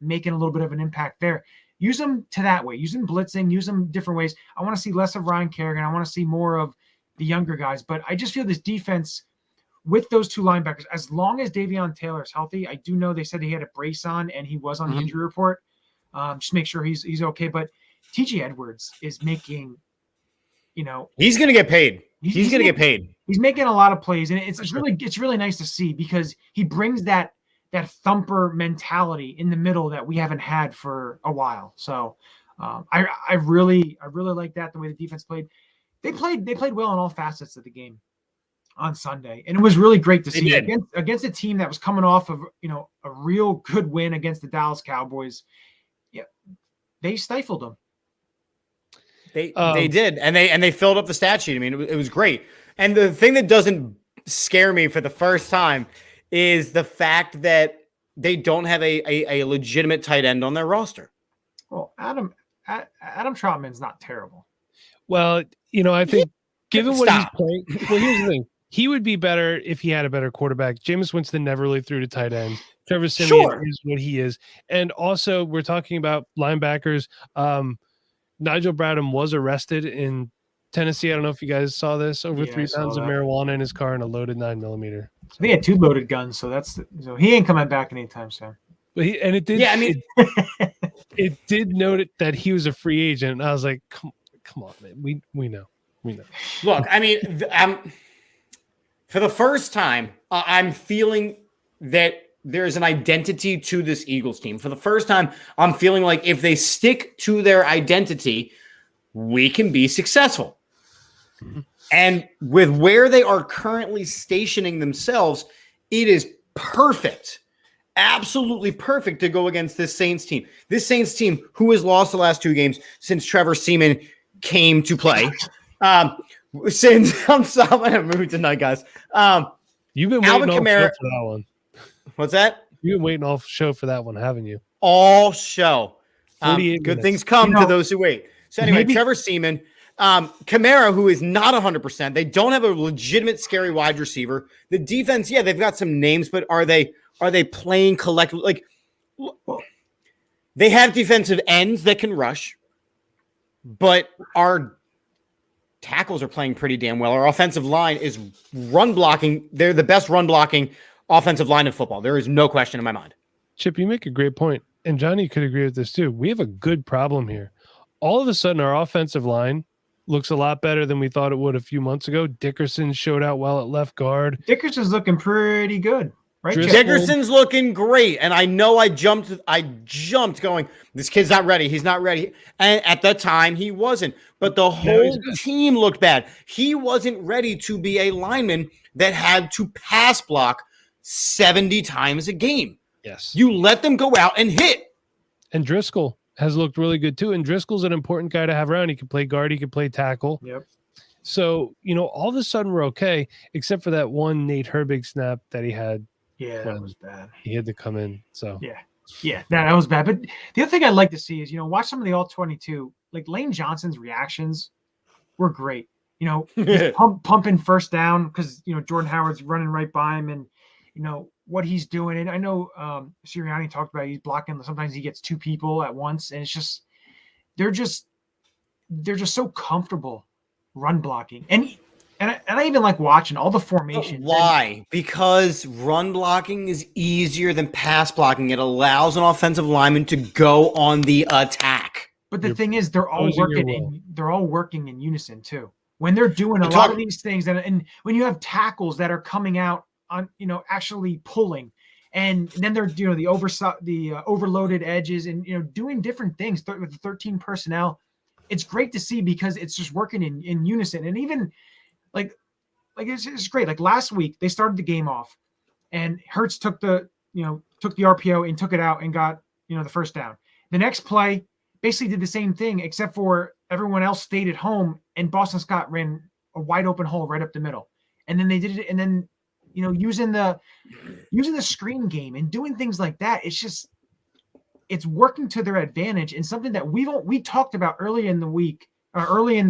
making a little bit of an impact there. Use them to that way. Use them blitzing. Use them different ways. I want to see less of Ryan Kerrigan. I want to see more of the younger guys. But I just feel this defense with those two linebackers, as long as Davion Taylor is healthy, I do know they said he had a brace on and he was on the injury report. Just make sure he's okay. But TJ Edwards is making, he's going to get paid. He's going to get paid. He's making a lot of plays, and it's really nice to see because he brings that thumper mentality in the middle that we haven't had for a while. So I really like that, the way the defense played. They played well in all facets of the game on Sunday, and it was really great to see against a team that was coming off of a real good win against the Dallas Cowboys. Yeah, they stifled them. They did, and they filled up the stat sheet. I mean, it was great. And the thing that doesn't scare me for the first time is the fact that they don't have a legitimate tight end on their roster. Well, Adam Troutman's not terrible. Well, I think given what he's playing, well, here's the thing. He would be better if he had a better quarterback. Jameis Winston never really threw to tight ends. Trevor Siemian is what he is. And also, we're talking about linebackers. Nigel Bradham was arrested in Tennessee. I don't know if you guys saw this. Over 3 pounds of marijuana in his car and a loaded 9mm. I think he had 2 loaded guns, so he ain't coming back anytime soon. But it did. Yeah, I mean, it did note that he was a free agent. And I was like, come on, man. We know. Look, I mean, for the first time, I'm feeling that there's an identity to this Eagles team. For the first time, I'm feeling like if they stick to their identity, we can be successful. Mm-hmm. And with where they are currently stationing themselves, it is perfect, absolutely perfect to go against this Saints team. This Saints team who has lost the last 2 games since Trevor Siemian came to play. Since I'm in a mood tonight, guys. You've been waiting all show for that one. What's that? You've been waiting all show for that one, haven't you? All show. 48 good things come to those who wait. So anyway, Trevor Siemian, Kamara, who is not 100%. They don't have a legitimate scary wide receiver. The defense, yeah, they've got some names, but are they playing collectively? Like, they have defensive ends that can rush, but our tackles are playing pretty damn well. Our offensive line is run blocking. They're the best run blocking offensive line in football. There is no question in my mind. Chip, you make a great point. And Johnny could agree with this too. We have a good problem here. All of a sudden, our offensive line looks a lot better than we thought it would a few months ago. Dickerson showed out well at left guard. Dickerson's looking pretty good. Right? Dickerson's looking great. And I know I jumped going, this kid's not ready. He's not ready. And at the time, he wasn't. But the whole team looked bad. He wasn't ready to be a lineman that had to pass block 70 times a game. Yes. You let them go out and hit. And Driscoll has looked really good too. And Driscoll's an important guy to have around. He can play guard. He can play tackle. Yep. So, all of a sudden we're okay, except for that one Nate Herbig snap that he had. Yeah, that was bad. He had to come in. So yeah, that was bad. But the other thing I'd like to see is, watch some of the all-22. Like Lane Johnson's reactions were great. Pumping first down because Jordan Howard's running right by him, and what he's doing. And I know Sirianni talked about he's blocking. Sometimes he gets 2 people at once, and it's just they're just so comfortable run blocking. And I even like watching all the formations. Why? Because run blocking is easier than pass blocking. It allows an offensive lineman to go on the attack. But the thing is, they're all working in unison too. When they're doing a lot of these things, and when you have tackles that are coming out on, actually pulling, and then they're the overloaded edges and doing different things with the 13 personnel. It's great to see because it's just working in unison. And even like it's great. Like last week, they started the game off, and Hurts took the RPO and took it out and got the first down. The next play basically did the same thing, except for everyone else stayed at home, and Boston Scott ran a wide open hole right up the middle. And then they did it, and then using the screen game and doing things like that, it's working to their advantage, and something that we talked about early in the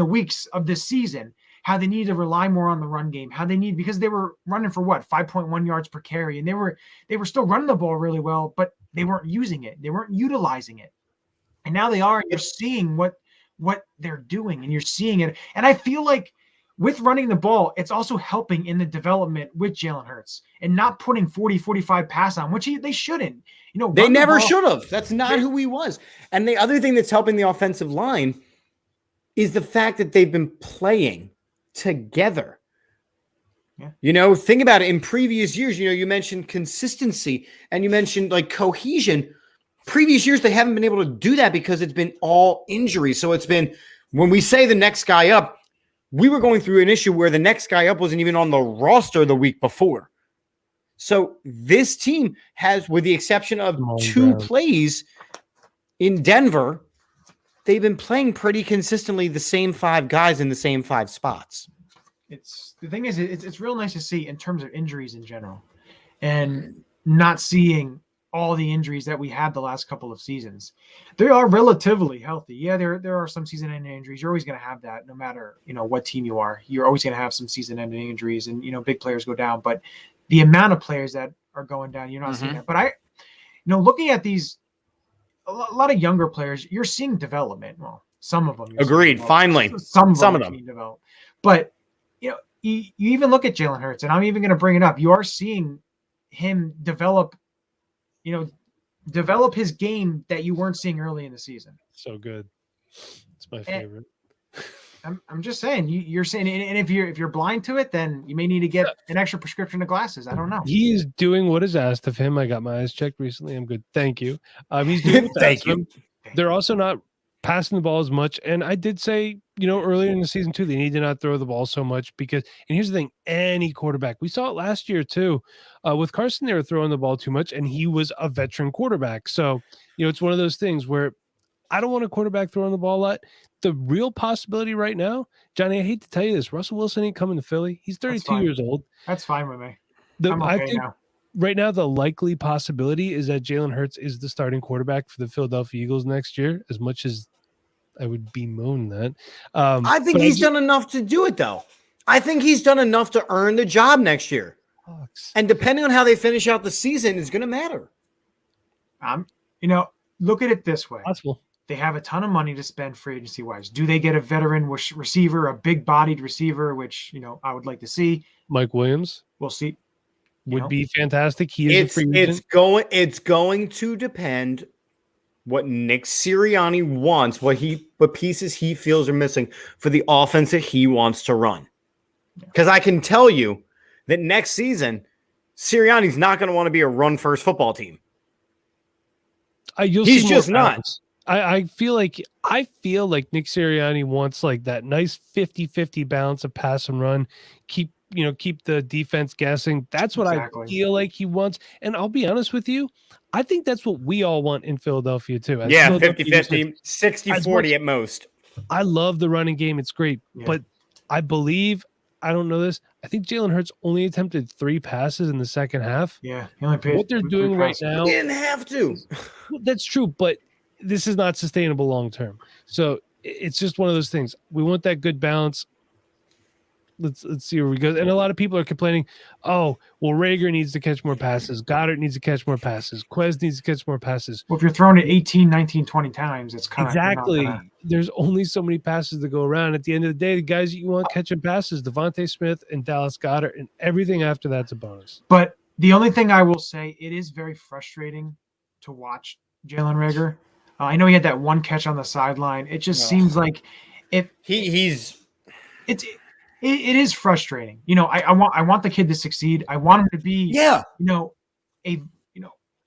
weeks of this season, how they need to rely more on the run game, because they were running for 5.1 yards per carry, and they were still running the ball really well, but they weren't using it. They weren't utilizing it. And now they are, and you're seeing what they're doing, and you're seeing it. And I feel like with running the ball, it's also helping in the development with Jalen Hurts and not putting 40, 45 pass on, which they shouldn't. They never should have. That's not who he was. And the other thing that's helping the offensive line is the fact that they've been playing together. Yeah. You know, think about it. In previous years, you know, you mentioned consistency and you mentioned like cohesion. Previous years, they haven't been able to do that because it's been all injuries. So it's been, when we say the next guy up, we were going through an issue where the next guy up wasn't even on the roster the week before. So this team has, with the exception of two plays in Denver, they've been playing pretty consistently the same 5 guys in the same 5 spots. It's the thing is, it's real nice to see in terms of injuries in general, and not seeing all the injuries that we had the last couple of seasons. They are relatively healthy. Yeah, there are some season-ending injuries. You're always going to have that, no matter, you know, what team you are. You're always going to have some season-ending injuries, and, you know, big players go down. But the amount of players that are going down, you're not seeing that. But looking at these, a lot of younger players, you're seeing development. Well, some of them. Agreed. Finally, some of them being developed. But you know, you even look at Jalen Hurts, and I'm even going to bring it up. You are seeing him develop his game that you weren't seeing early in the season. So good. It's my favorite. I'm just saying, you're saying, and if you're blind to it, then you may need to get an extra prescription of glasses. I don't know. He is doing what is asked of him. I got my eyes checked recently. I'm good. Thank you. He's doing what's asked of him. They're also not passing the ball as much. And I did say, you know, earlier in the season too, they need to not throw the ball so much because, and here's the thing, any quarterback, we saw it last year too, with Carson, they were throwing the ball too much and he was a veteran quarterback. So, you know, it's one of those things where I don't want a quarterback throwing the ball a lot. The real possibility right now, Johnny, I hate to tell you this, Russell Wilson ain't coming to Philly. He's 32 years old. That's fine with me. I think now. Right now, the likely possibility is that Jalen Hurts is the starting quarterback for the Philadelphia Eagles next year, as much as I would bemoan that. I think he's done enough to do it, though. I think he's done enough to earn the job next year. And depending on how they finish out the season, is going to matter. You know, look at it this way. Possible. They have a ton of money to spend free agency wise. Do they get a veteran receiver, a big bodied receiver, which, you know, I would like to see? Mike Williams. We'll see. Would be fantastic. He is it's going to depend what Nick Sirianni wants, what pieces he feels are missing for the offense that he wants to run. Because I can tell you that next season, Sirianni's not going to want to be a run-first football team. He's just not. I feel like Nick Sirianni wants like that nice 50-50 balance of pass and run. Keep the defense guessing. That's what I feel like he wants. And I'll be honest with you, I think that's what we all want in Philadelphia too. 50-50, 60-40 at most. I love the running game. It's great. Yeah. But I don't know this, I think Jalen Hurts only attempted 3 passes in the second half. Yeah. He only paid what they're doing right now. He didn't have to. That's true, but this is not sustainable long term. So it's just one of those things. We want that good balance. Let's see where we go. And a lot of people are complaining, oh, well, Rager needs to catch more passes. Goddard needs to catch more passes. Quez needs to catch more passes. Well, if you're throwing it 18, 19, 20 times, it's kind of exactly. There's only so many passes to go around. At the end of the day, the guys that you want catching passes, Devontae Smith and Dallas Goedert, and everything after that's a bonus. But the only thing I will say, it is very frustrating to watch Jalen Rager. I know he had that one catch on the sideline. It just seems like if it is frustrating. You know, I want the kid to succeed. I want him to be,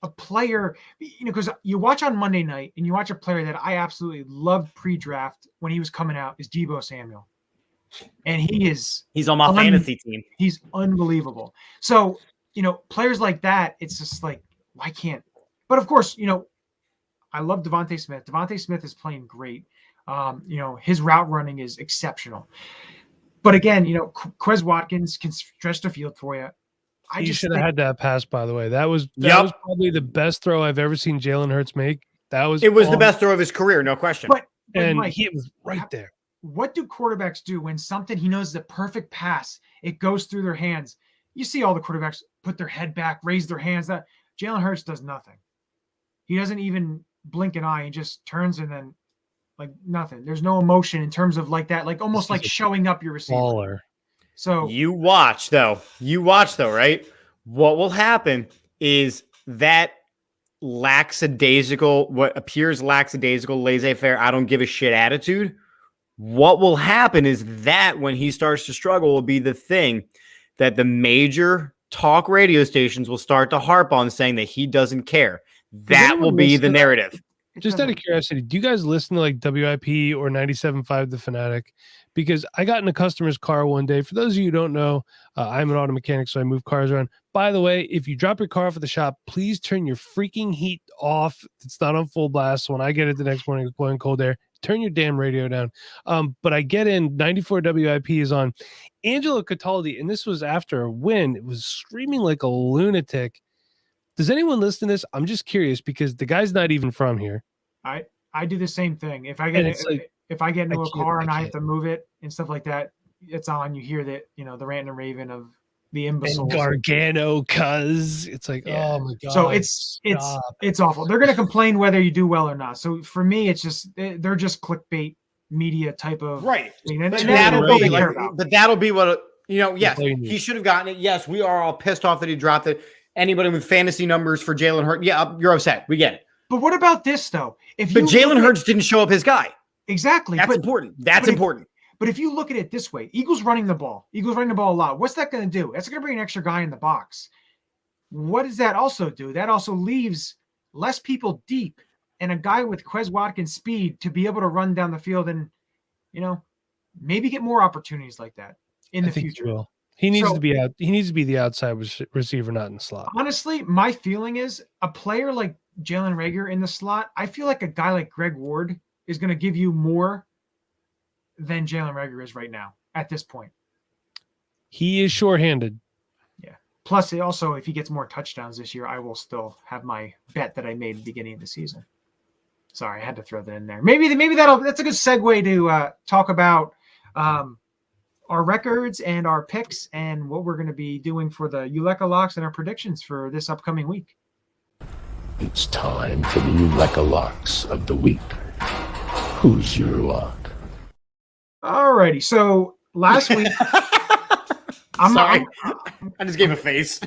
a player, because you watch on Monday night and you watch a player that I absolutely loved pre-draft when he was coming out is Deebo Samuel. And he's on my fantasy team. He's unbelievable. So, players like that, it's just like, why can't, but of course, I love Devontae Smith. Devontae Smith is playing great. His route running is exceptional. But again, Quez Watkins can stretch the field for you. He should have had that pass, by the way. That was probably the best throw I've ever seen Jalen Hurts make. It was the best throw of his career, no question. And Mike, he was right there. What do quarterbacks do when something he knows is the perfect pass, it goes through their hands? You see all the quarterbacks put their head back, raise their hands. That Jalen Hurts does nothing. He doesn't even blink an eye and just turns and then like nothing. There's no emotion in terms of like that, like almost like showing up your receiver. Baller. So you watch though, right? What will happen is that lackadaisical, what appears lackadaisical, laissez-faire, I don't give a shit attitude. What will happen is that when he starts to struggle will be the thing that the major talk radio stations will start to harp on, saying that he doesn't care. That will be the narrative. Just out of curiosity, do you guys listen to like WIP or 97.5 The Fanatic? Because I got in a customer's car one day. For those of you who don't know, I'm an auto mechanic, so I move cars around. By the way, if you drop your car off at the shop, please turn your freaking heat off. It's not on full blast. So when I get it the next morning, it's blowing cold air. Turn your damn radio down. But I get in, 94 WIP is on. Angelo Cataldi, and this was after a win, it was screaming like a lunatic. Does anyone listen to this? I'm just curious because the guy's not even from here. I do the same thing. If I get into a car and I have to move it and stuff like that, it's on. You hear that, the rant and raven of the imbeciles. And Gargano, cuz it's like, oh my god. So it's awful. They're gonna complain whether you do well or not. So for me, it's just they're just clickbait media type of right. thing. And that'll be what yes, he should have gotten it. Yes, we are all pissed off that he dropped it. Anybody with fantasy numbers for Jalen Hurts, you're upset. We get it. But what about this though? But Jalen Hurts didn't show up his guy. Exactly. That's important. That's important. But if you look at it this way, Eagles running the ball a lot. What's that going to do? That's going to bring an extra guy in the box. What does that also do? That also leaves less people deep and a guy with Quez Watkins' speed to be able to run down the field and, maybe get more opportunities like that in the future. He needs to be out. He needs to be the outside receiver, not in the slot. Honestly, my feeling is a player like Jalen Reagor in the slot, I feel like a guy like Greg Ward is going to give you more than Jalen Reagor is right now at this point. He is shorthanded. Yeah. Plus, also, if he gets more touchdowns this year, I will still have my bet that I made at the beginning of the season. Sorry, I had to throw that in there. Maybe that's a good segue to talk about our records and our picks and what we're going to be doing for the Eureka Locks and our predictions for this upcoming week. It's time for the Eureka Locks of the week. Who's your lock? Alrighty, so last week I just gave a face.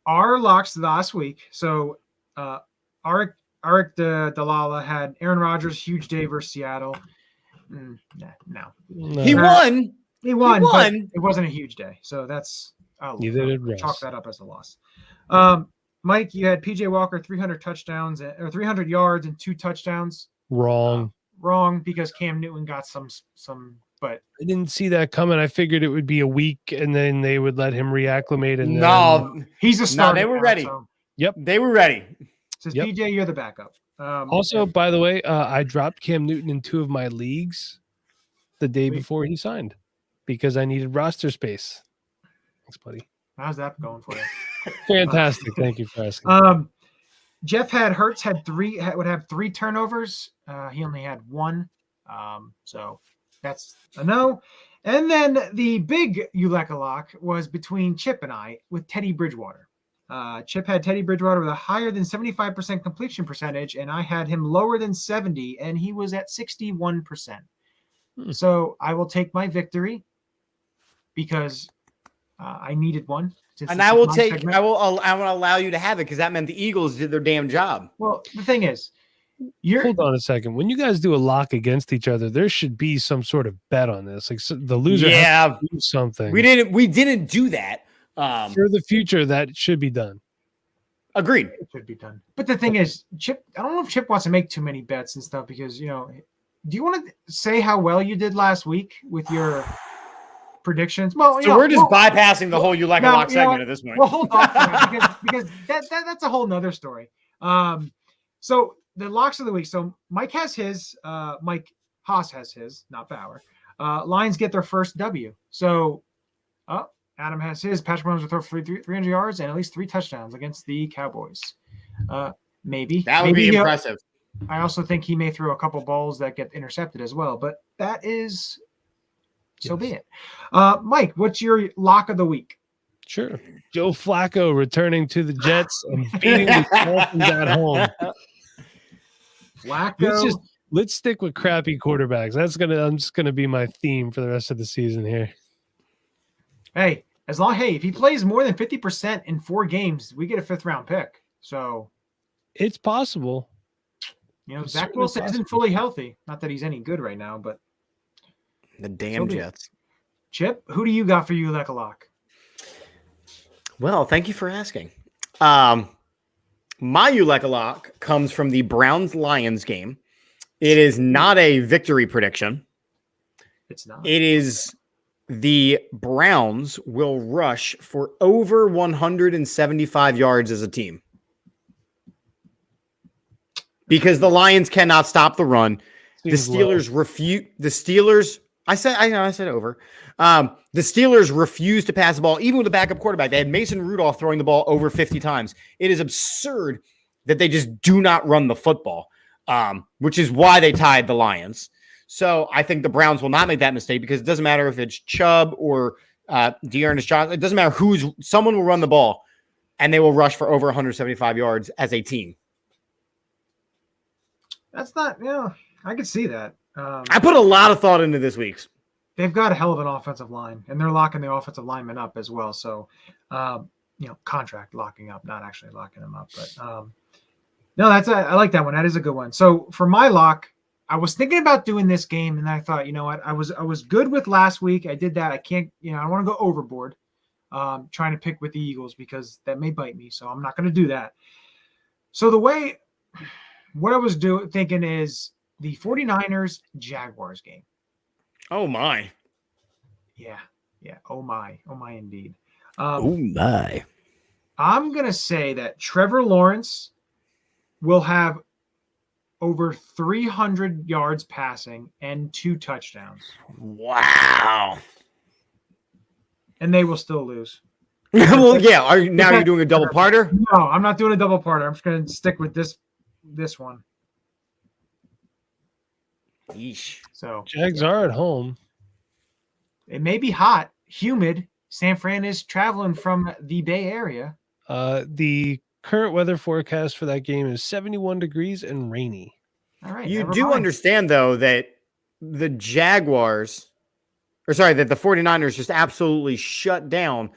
Our locks last week. So Arik Dalala had Aaron Rodgers, huge day versus Seattle. No. He won. But it wasn't a huge day. So that's neither did Russ. Chalk that up as a loss. Mike, you had PJ Walker 300 touchdowns or 300 yards and 2 touchdowns. Wrong, because Cam Newton got some. But I didn't see that coming. I figured it would be a week and then they would let him reacclimate. And no, he's a starter. No, they were ready. So. Yep, they were ready. Says PJ, you're the backup. Also, by the way, I dropped Cam Newton in 2 of my leagues the day before he signed because I needed roster space. Thanks, buddy. How's that going for you? Fantastic. Thank you for asking. Jeff had Hurts would have 3 turnovers. He only had 1. So that's a no. And then the big Eureka lock was between Chip and I with Teddy Bridgewater. Chip had Teddy Bridgewater with a higher than 75% completion percentage, and I had him lower than 70, and he was at 61%. So I will take my victory because I needed one. And I will allow you to have it because that meant the Eagles did their damn job. Well, the thing is, hold on a second. When you guys do a lock against each other, there should be some sort of bet on this. Like the loser has to do something. We didn't do that. For the future, that should be done. Agreed. It should be done. But the thing is, Chip, I don't know if Chip wants to make too many bets and stuff because, do you want to say how well you did last week with your predictions? Well, so we're just bypassing the whole you like a lock segment at this point. Well, hold on because that's a whole nother story. So the locks of the week. So Mike has his. Mike Haas has his, not Bauer. Lions get their first W. So, Adam has his. Patrick Mahomes will throw for 300 yards and at least 3 touchdowns against the Cowboys. Maybe. That would be impressive. I also think he may throw a couple balls that get intercepted as well, but that is so be it. Mike, what's your lock of the week? Sure. Joe Flacco returning to the Jets and beating the Dolphins at home. Flacco. Let's stick with crappy quarterbacks. I'm just gonna be my theme for the rest of the season here. Hey, if he plays more than 50% in 4 games, we get a 5th round pick. So it's possible. Zach Wilson isn't fully healthy. Not that he's any good right now, but the damn Jets. Chip, who do you got for you, lock? Well, thank you for asking. My Uleka lock comes from the Browns-Lions game. It is not a victory prediction. It's not. It is the Browns will rush for over 175 yards as a team. Because the Lions cannot stop the run. Seems The Steelers refuse. The Steelers. I said over. The Steelers refuse to pass the ball, even with a backup quarterback. They had Mason Rudolph throwing the ball over 50 times. It is absurd that they just do not run the football, which is why they tied the Lions. So I think the Browns will not make that mistake because it doesn't matter if it's Chubb or Dearness Johnson. It doesn't matter someone will run the ball, and they will rush for over 175 yards as a team. That's not. Yeah, I could see that. I put a lot of thought into this week's. They've got a hell of an offensive line, and they're locking the offensive lineman up as well. So, contract locking up, not actually locking them up. But no, I like that one. That is a good one. So for my lock, I was thinking about doing this game, and I thought, you know what, I was good with last week. I did that. I can't, I don't want to go overboard, trying to pick with the Eagles because that may bite me. So I'm not going to do that. So what I was thinking is the 49ers Jaguars game. Oh my. Yeah. Oh my indeed. Oh my. I'm going to say that Trevor Lawrence will have over 300 yards passing and 2 touchdowns. Wow. And they will still lose. Well, yeah. You're doing a double parter? No, I'm not doing a double parter. I'm just going to stick with this one. Yeesh. So Jags are at home. it may be hot, humid. San Fran is traveling from the Bay Area. The current weather forecast for that game is 71 degrees and rainy. All right. You do understand, though, that the that the 49ers just absolutely shut down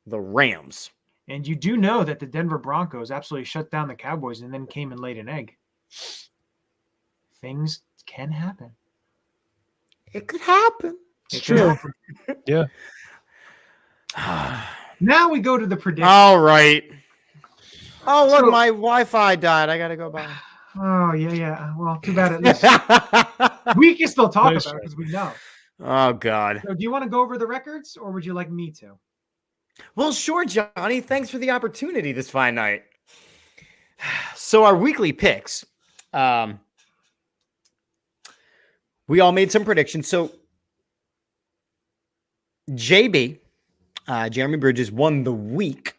the Rams. And you do know that the Denver Broncos absolutely shut down the Cowboys and then came and laid an egg. Things can happen. It could happen. It True. can happen. Yeah. Now we go to the prediction. All right. Oh, look, So- my Wi-Fi died. I got to go by. Oh, yeah. Well, too bad at least. We can still talk Nice about it try. because we know. Oh, God. So do you want to go over the records or would you like me to? Well, sure, Johnny. Thanks for the opportunity this fine night. So our weekly picks, we all made some predictions. So JB, Jeremy Bridges, won the week.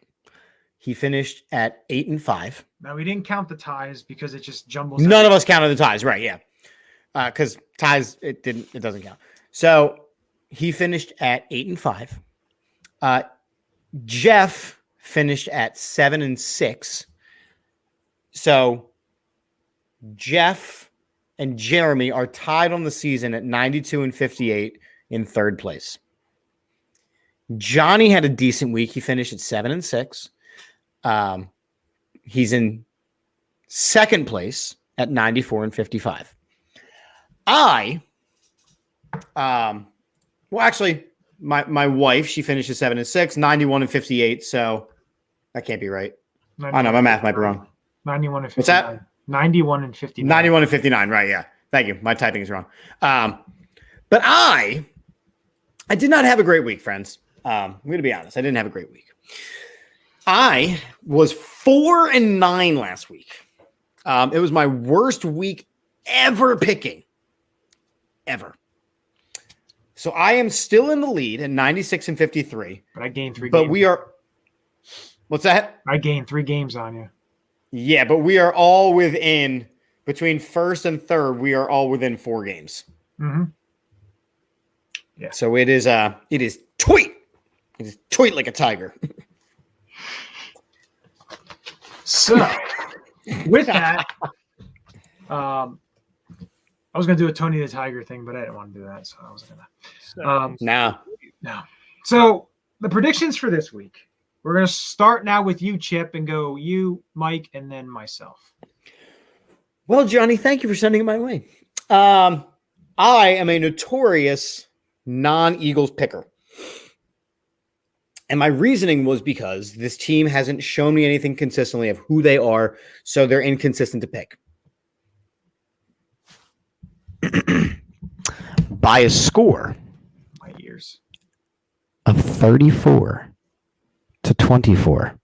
He finished at 8-5. Now, we didn't count the ties because it just jumbles. None of us counted the ties, right? Yeah, because ties it doesn't count. So he finished at 8-5. Jeff finished at 7-6. So Jeff and Jeremy are tied on the season at 92-58 in third place. Johnny had a decent week. He finished at 7-6. He's in second place at 94-55. My wife, she finished at 7-6, 91-58. So that can't be right. Oh no, my math might be wrong. 91 and 59. What's that? 91 and 59. 91-59. Right. Yeah. Thank you. My typing is wrong. But I did not have a great week, friends. I'm going to be honest. I didn't have a great week. I was 4-9 last week. It was my worst week ever picking. Ever. So I am still in the lead at 96-53. But I gained 3 But games. we are. What's that? I gained 3 games on you. Yeah, but we are all within, between first and third, we are all within 4 games. Mm-hmm. Yeah. So it is toit. It is toit like a tiger. So with that, I was going to do a Tony the Tiger thing, but I didn't want to do that. So I wasn't going to. Nah. No. So the predictions for this week. We're going to start now with you, Chip, and go you, Mike, and then myself. Well, Johnny, thank you for sending it my way. I am a notorious non-Eagles picker. And my reasoning was because this team hasn't shown me anything consistently of who they are, so they're inconsistent to pick. By a score My ears. of 34-24,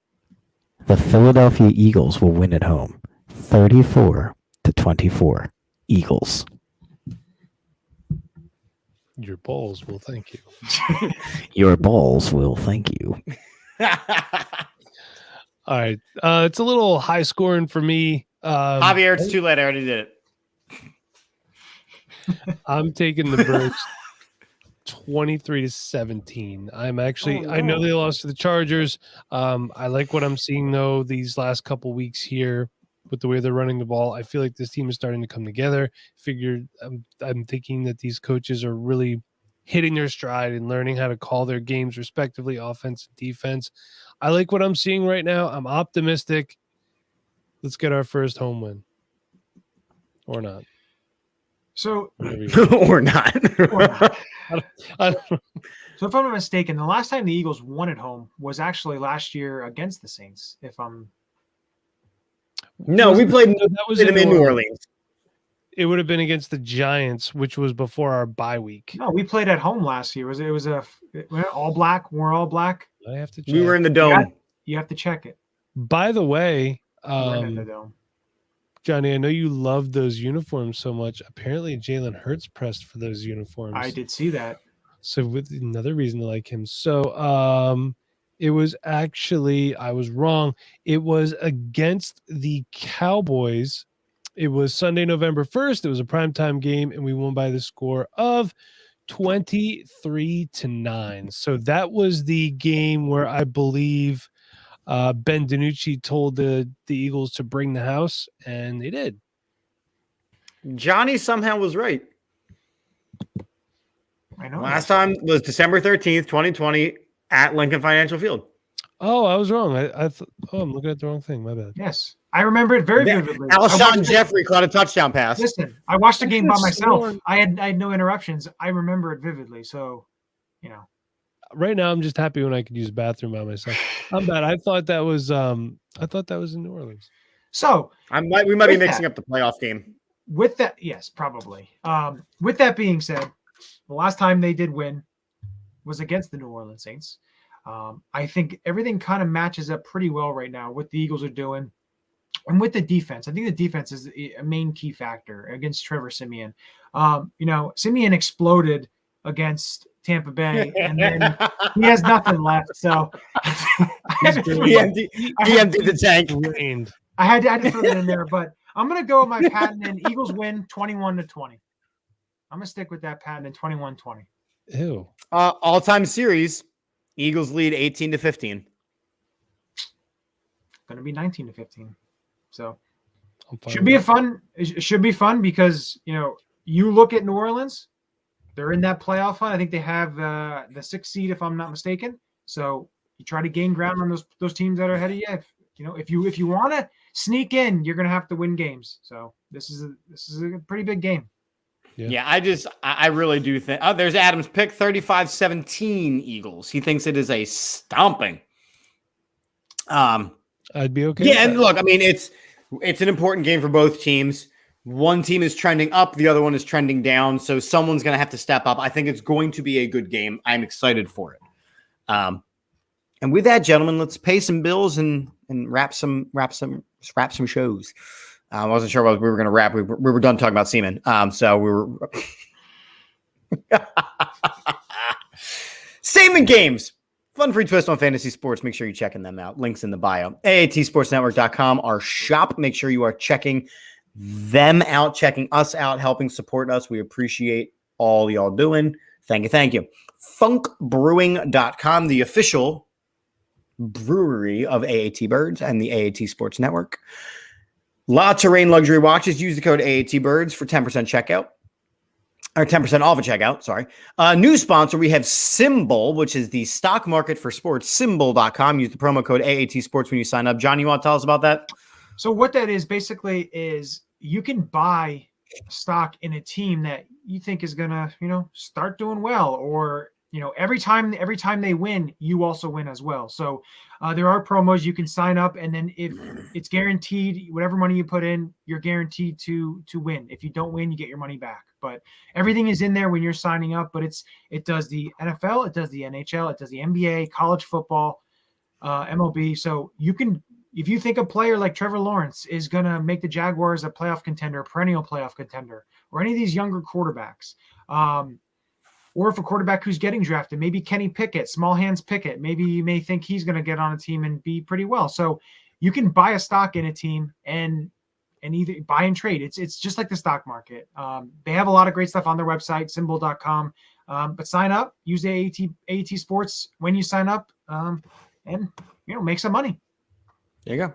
the Philadelphia Eagles will win at home. 34-24, Eagles. Your balls will thank you. Your balls will thank you. All right. It's a little high scoring for me. Javier, it's too late. I already did it. I'm taking the Birds 23-17. I'm actually, I know they lost to the Chargers. I like what I'm seeing though these last couple weeks here with the way they're running the ball. I feel like this team is starting to come together. I'm thinking that these coaches are really hitting their stride and learning how to call their games respectively, offense and defense. I like what I'm seeing right now. I'm optimistic. Let's get our first home win. Or not. So, Or not. I don't know. so if I'm not mistaken, the last time the Eagles won at home was actually last year against the Saints. If I'm No, we played that was them in New Orleans. It would have been against the Giants, which was before our bye week. no, we played at home last year. It was all black. We're all black. I have to check. We were in the dome. You have to check it. By the way, We're in the dome. Johnny, I know you love those uniforms so much. Apparently, Jalen Hurts pressed for those uniforms. I did see that. So with another reason to like him. So it was actually, I was wrong. It was against the Cowboys. It was Sunday, November 1st. It was a primetime game, and we won by the score of 23-9. So that was the game where I believe Ben DiNucci told the Eagles to bring the house, and they did. Johnny somehow was right. I know. Last time was December 13th, 2020 at Lincoln Financial Field. Oh, I was wrong. I thought. Oh, I'm looking at the wrong thing. My bad. Yes, I remember it very vividly. Alshon Jeffrey caught a touchdown pass. Listen, I watched the game by myself. Sworn. I had no interruptions. I remember it vividly. So, you know. Right now, I'm just happy when I could use the bathroom by myself. I'm bad. I thought that was in New Orleans. So We might be mixing up the playoff game. with that, yes, probably. With that being said, the last time they did win was against the New Orleans Saints. I think everything kind of matches up pretty well right now. What the Eagles are doing, and with the defense, I think the defense is a main key factor against Trevor Siemian. Siemian exploded against Tampa Bay, and then he has nothing left. So He emptied the tank. Rained. I had to throw that in there, but I'm going to go with my patent and Eagles win 21-20. I'm going to stick with that patent in 21-20. Ew. All-time series, Eagles lead 18-15. Going to be 19-15. So I'm fine should with be that. it should be fun because, you look at New Orleans, they're in that playoff hunt. I think they have the 6th seed, if I'm not mistaken. So you try to gain ground on those teams that are ahead of you. If you want to sneak in, you're going to have to win games. So this is a pretty big game. Yeah, I really do think. Oh, there's Adam's pick, 35-17 Eagles. He thinks it is a stomping. I'd be okay. Yeah, and look, I mean, it's an important game for both teams. One team is trending up, the other one is trending down, so someone's going to have to step up. I think it's going to be a good game. I'm excited for it. And with that, gentlemen, let's pay some bills and wrap some shows. I wasn't sure what we were going to wrap. We were done talking about Seaman. So we were Statement games. Fun free twist on fantasy sports. Make sure you're checking them out. Links in the bio. AATSportsNetwork.com, our shop. Make sure you are checking them out, checking us out, helping support us. We appreciate all y'all doing. Thank you. Funkbrewing.com, the official brewery of AATBirds and the AAT Sports Network. La Terrain Luxury Watches. Use the code AATBirds for 10% checkout. Or 10% off a checkout, sorry. New sponsor, we have Symbol, which is the stock market for sports, symbol.com. Use the promo code AAT Sports when you sign up. John, you want to tell us about that? So what that is basically is you can buy stock in a team that you think is gonna, start doing well, or every time they win, you also win as well. So there are promos you can sign up, and then if it's guaranteed, whatever money you put in, you're guaranteed to win. If you don't win, you get your money back. But everything is in there when you're signing up. But it does the NFL, it does the NHL, it does the NBA, college football, MLB. So you can, if you think a player like Trevor Lawrence is going to make the Jaguars a playoff contender, perennial playoff contender, or any of these younger quarterbacks, or if a quarterback who's getting drafted, maybe Kenny Pickett, small hands Pickett, maybe you may think he's going to get on a team and be pretty well. So you can buy a stock in a team and either buy and trade. It's just like the stock market. They have a lot of great stuff on their website, symbol.com. But sign up, use AAT Sports when you sign up, and make some money. There you go.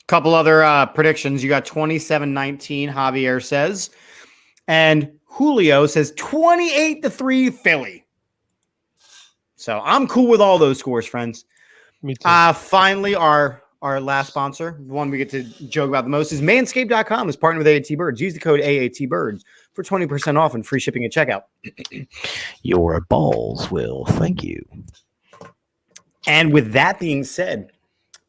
Couple other predictions. You got 27-19, Javier says. And Julio says 28-3 Philly. So I'm cool with all those scores, friends. Me too. Finally, our last sponsor, the one we get to joke about the most, is Manscaped.com. Is partnered with AATBirds. Use the code AATBirds for 20% off and free shipping at checkout. Your balls will thank you. And with that being said,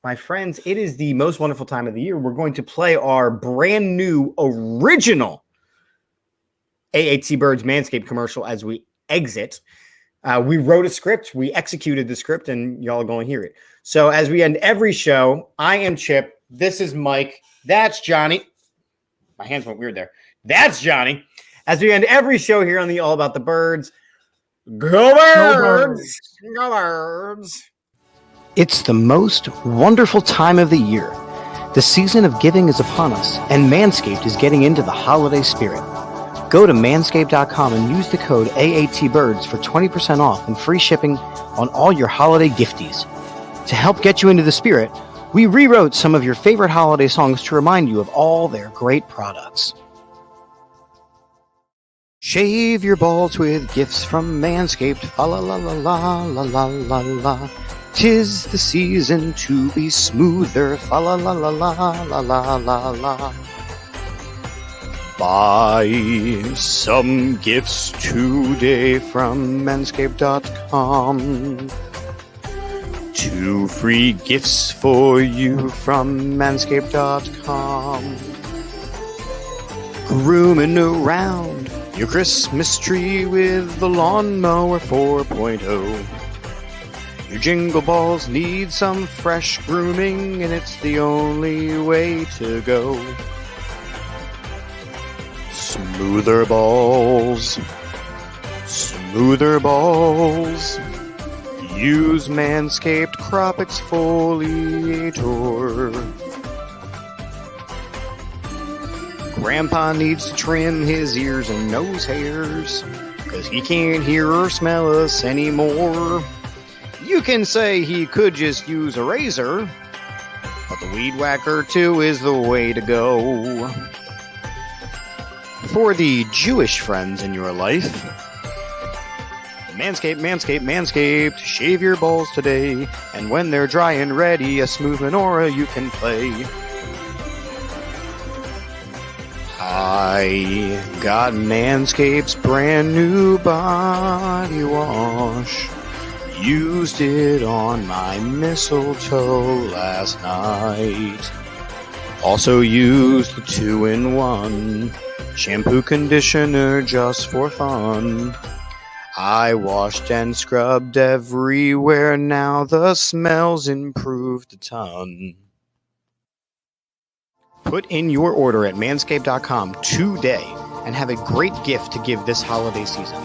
my friends, it is the most wonderful time of the year. We're going to play our brand new original AATBirds Manscaped commercial as we exit. We wrote a script, we executed the script, and y'all are going to hear it. So as we end every show, I am Chip. This is Mike. That's Johnny. My hands went weird there. That's Johnny. As we end every show here on the All About the Birds, go Birds! Go Birds! It's the most wonderful time of the year. The season of giving is upon us, and Manscaped is getting into the holiday spirit. Go to manscaped.com and use the code AATBirds for 20% off and free shipping on all your holiday gifties. To help get you into the spirit, we rewrote some of your favorite holiday songs to remind you of all their great products. Shave your balls with gifts from Manscaped. Fa la la la la la la la la. 'Tis the season to be smoother. Fa la la la la la la la la. Buy some gifts today from manscaped.com. 2 free gifts for you from manscaped.com. Grooming around your Christmas tree with the Lawnmower 4.0. Your jingle balls need some fresh grooming, and it's the only way to go. Smoother balls. Smoother balls. Use Manscaped Crop Exfoliator. Grandpa needs to trim his ears and nose hairs, 'cause he can't hear or smell us anymore. You can say he could just use a razor, but the Weed Whacker 2 is the way to go. For the Jewish friends in your life, Manscaped, Manscaped, Manscaped, shave your balls today, and when they're dry and ready, a smooth menorah you can play. I got Manscaped's brand new body wash. Used it on my mistletoe last night. Also used the 2-in-1 shampoo conditioner just for fun. I washed and scrubbed everywhere, now the smell's improved a ton. Put in your order at manscaped.com today and have a great gift to give this holiday season.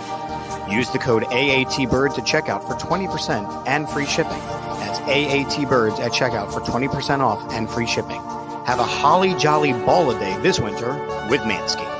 Use the code AATBirds at checkout for 20% and free shipping. That's AATBirds at checkout for 20% off and free shipping. Have a holly jolly ball a day this winter with Manscaped.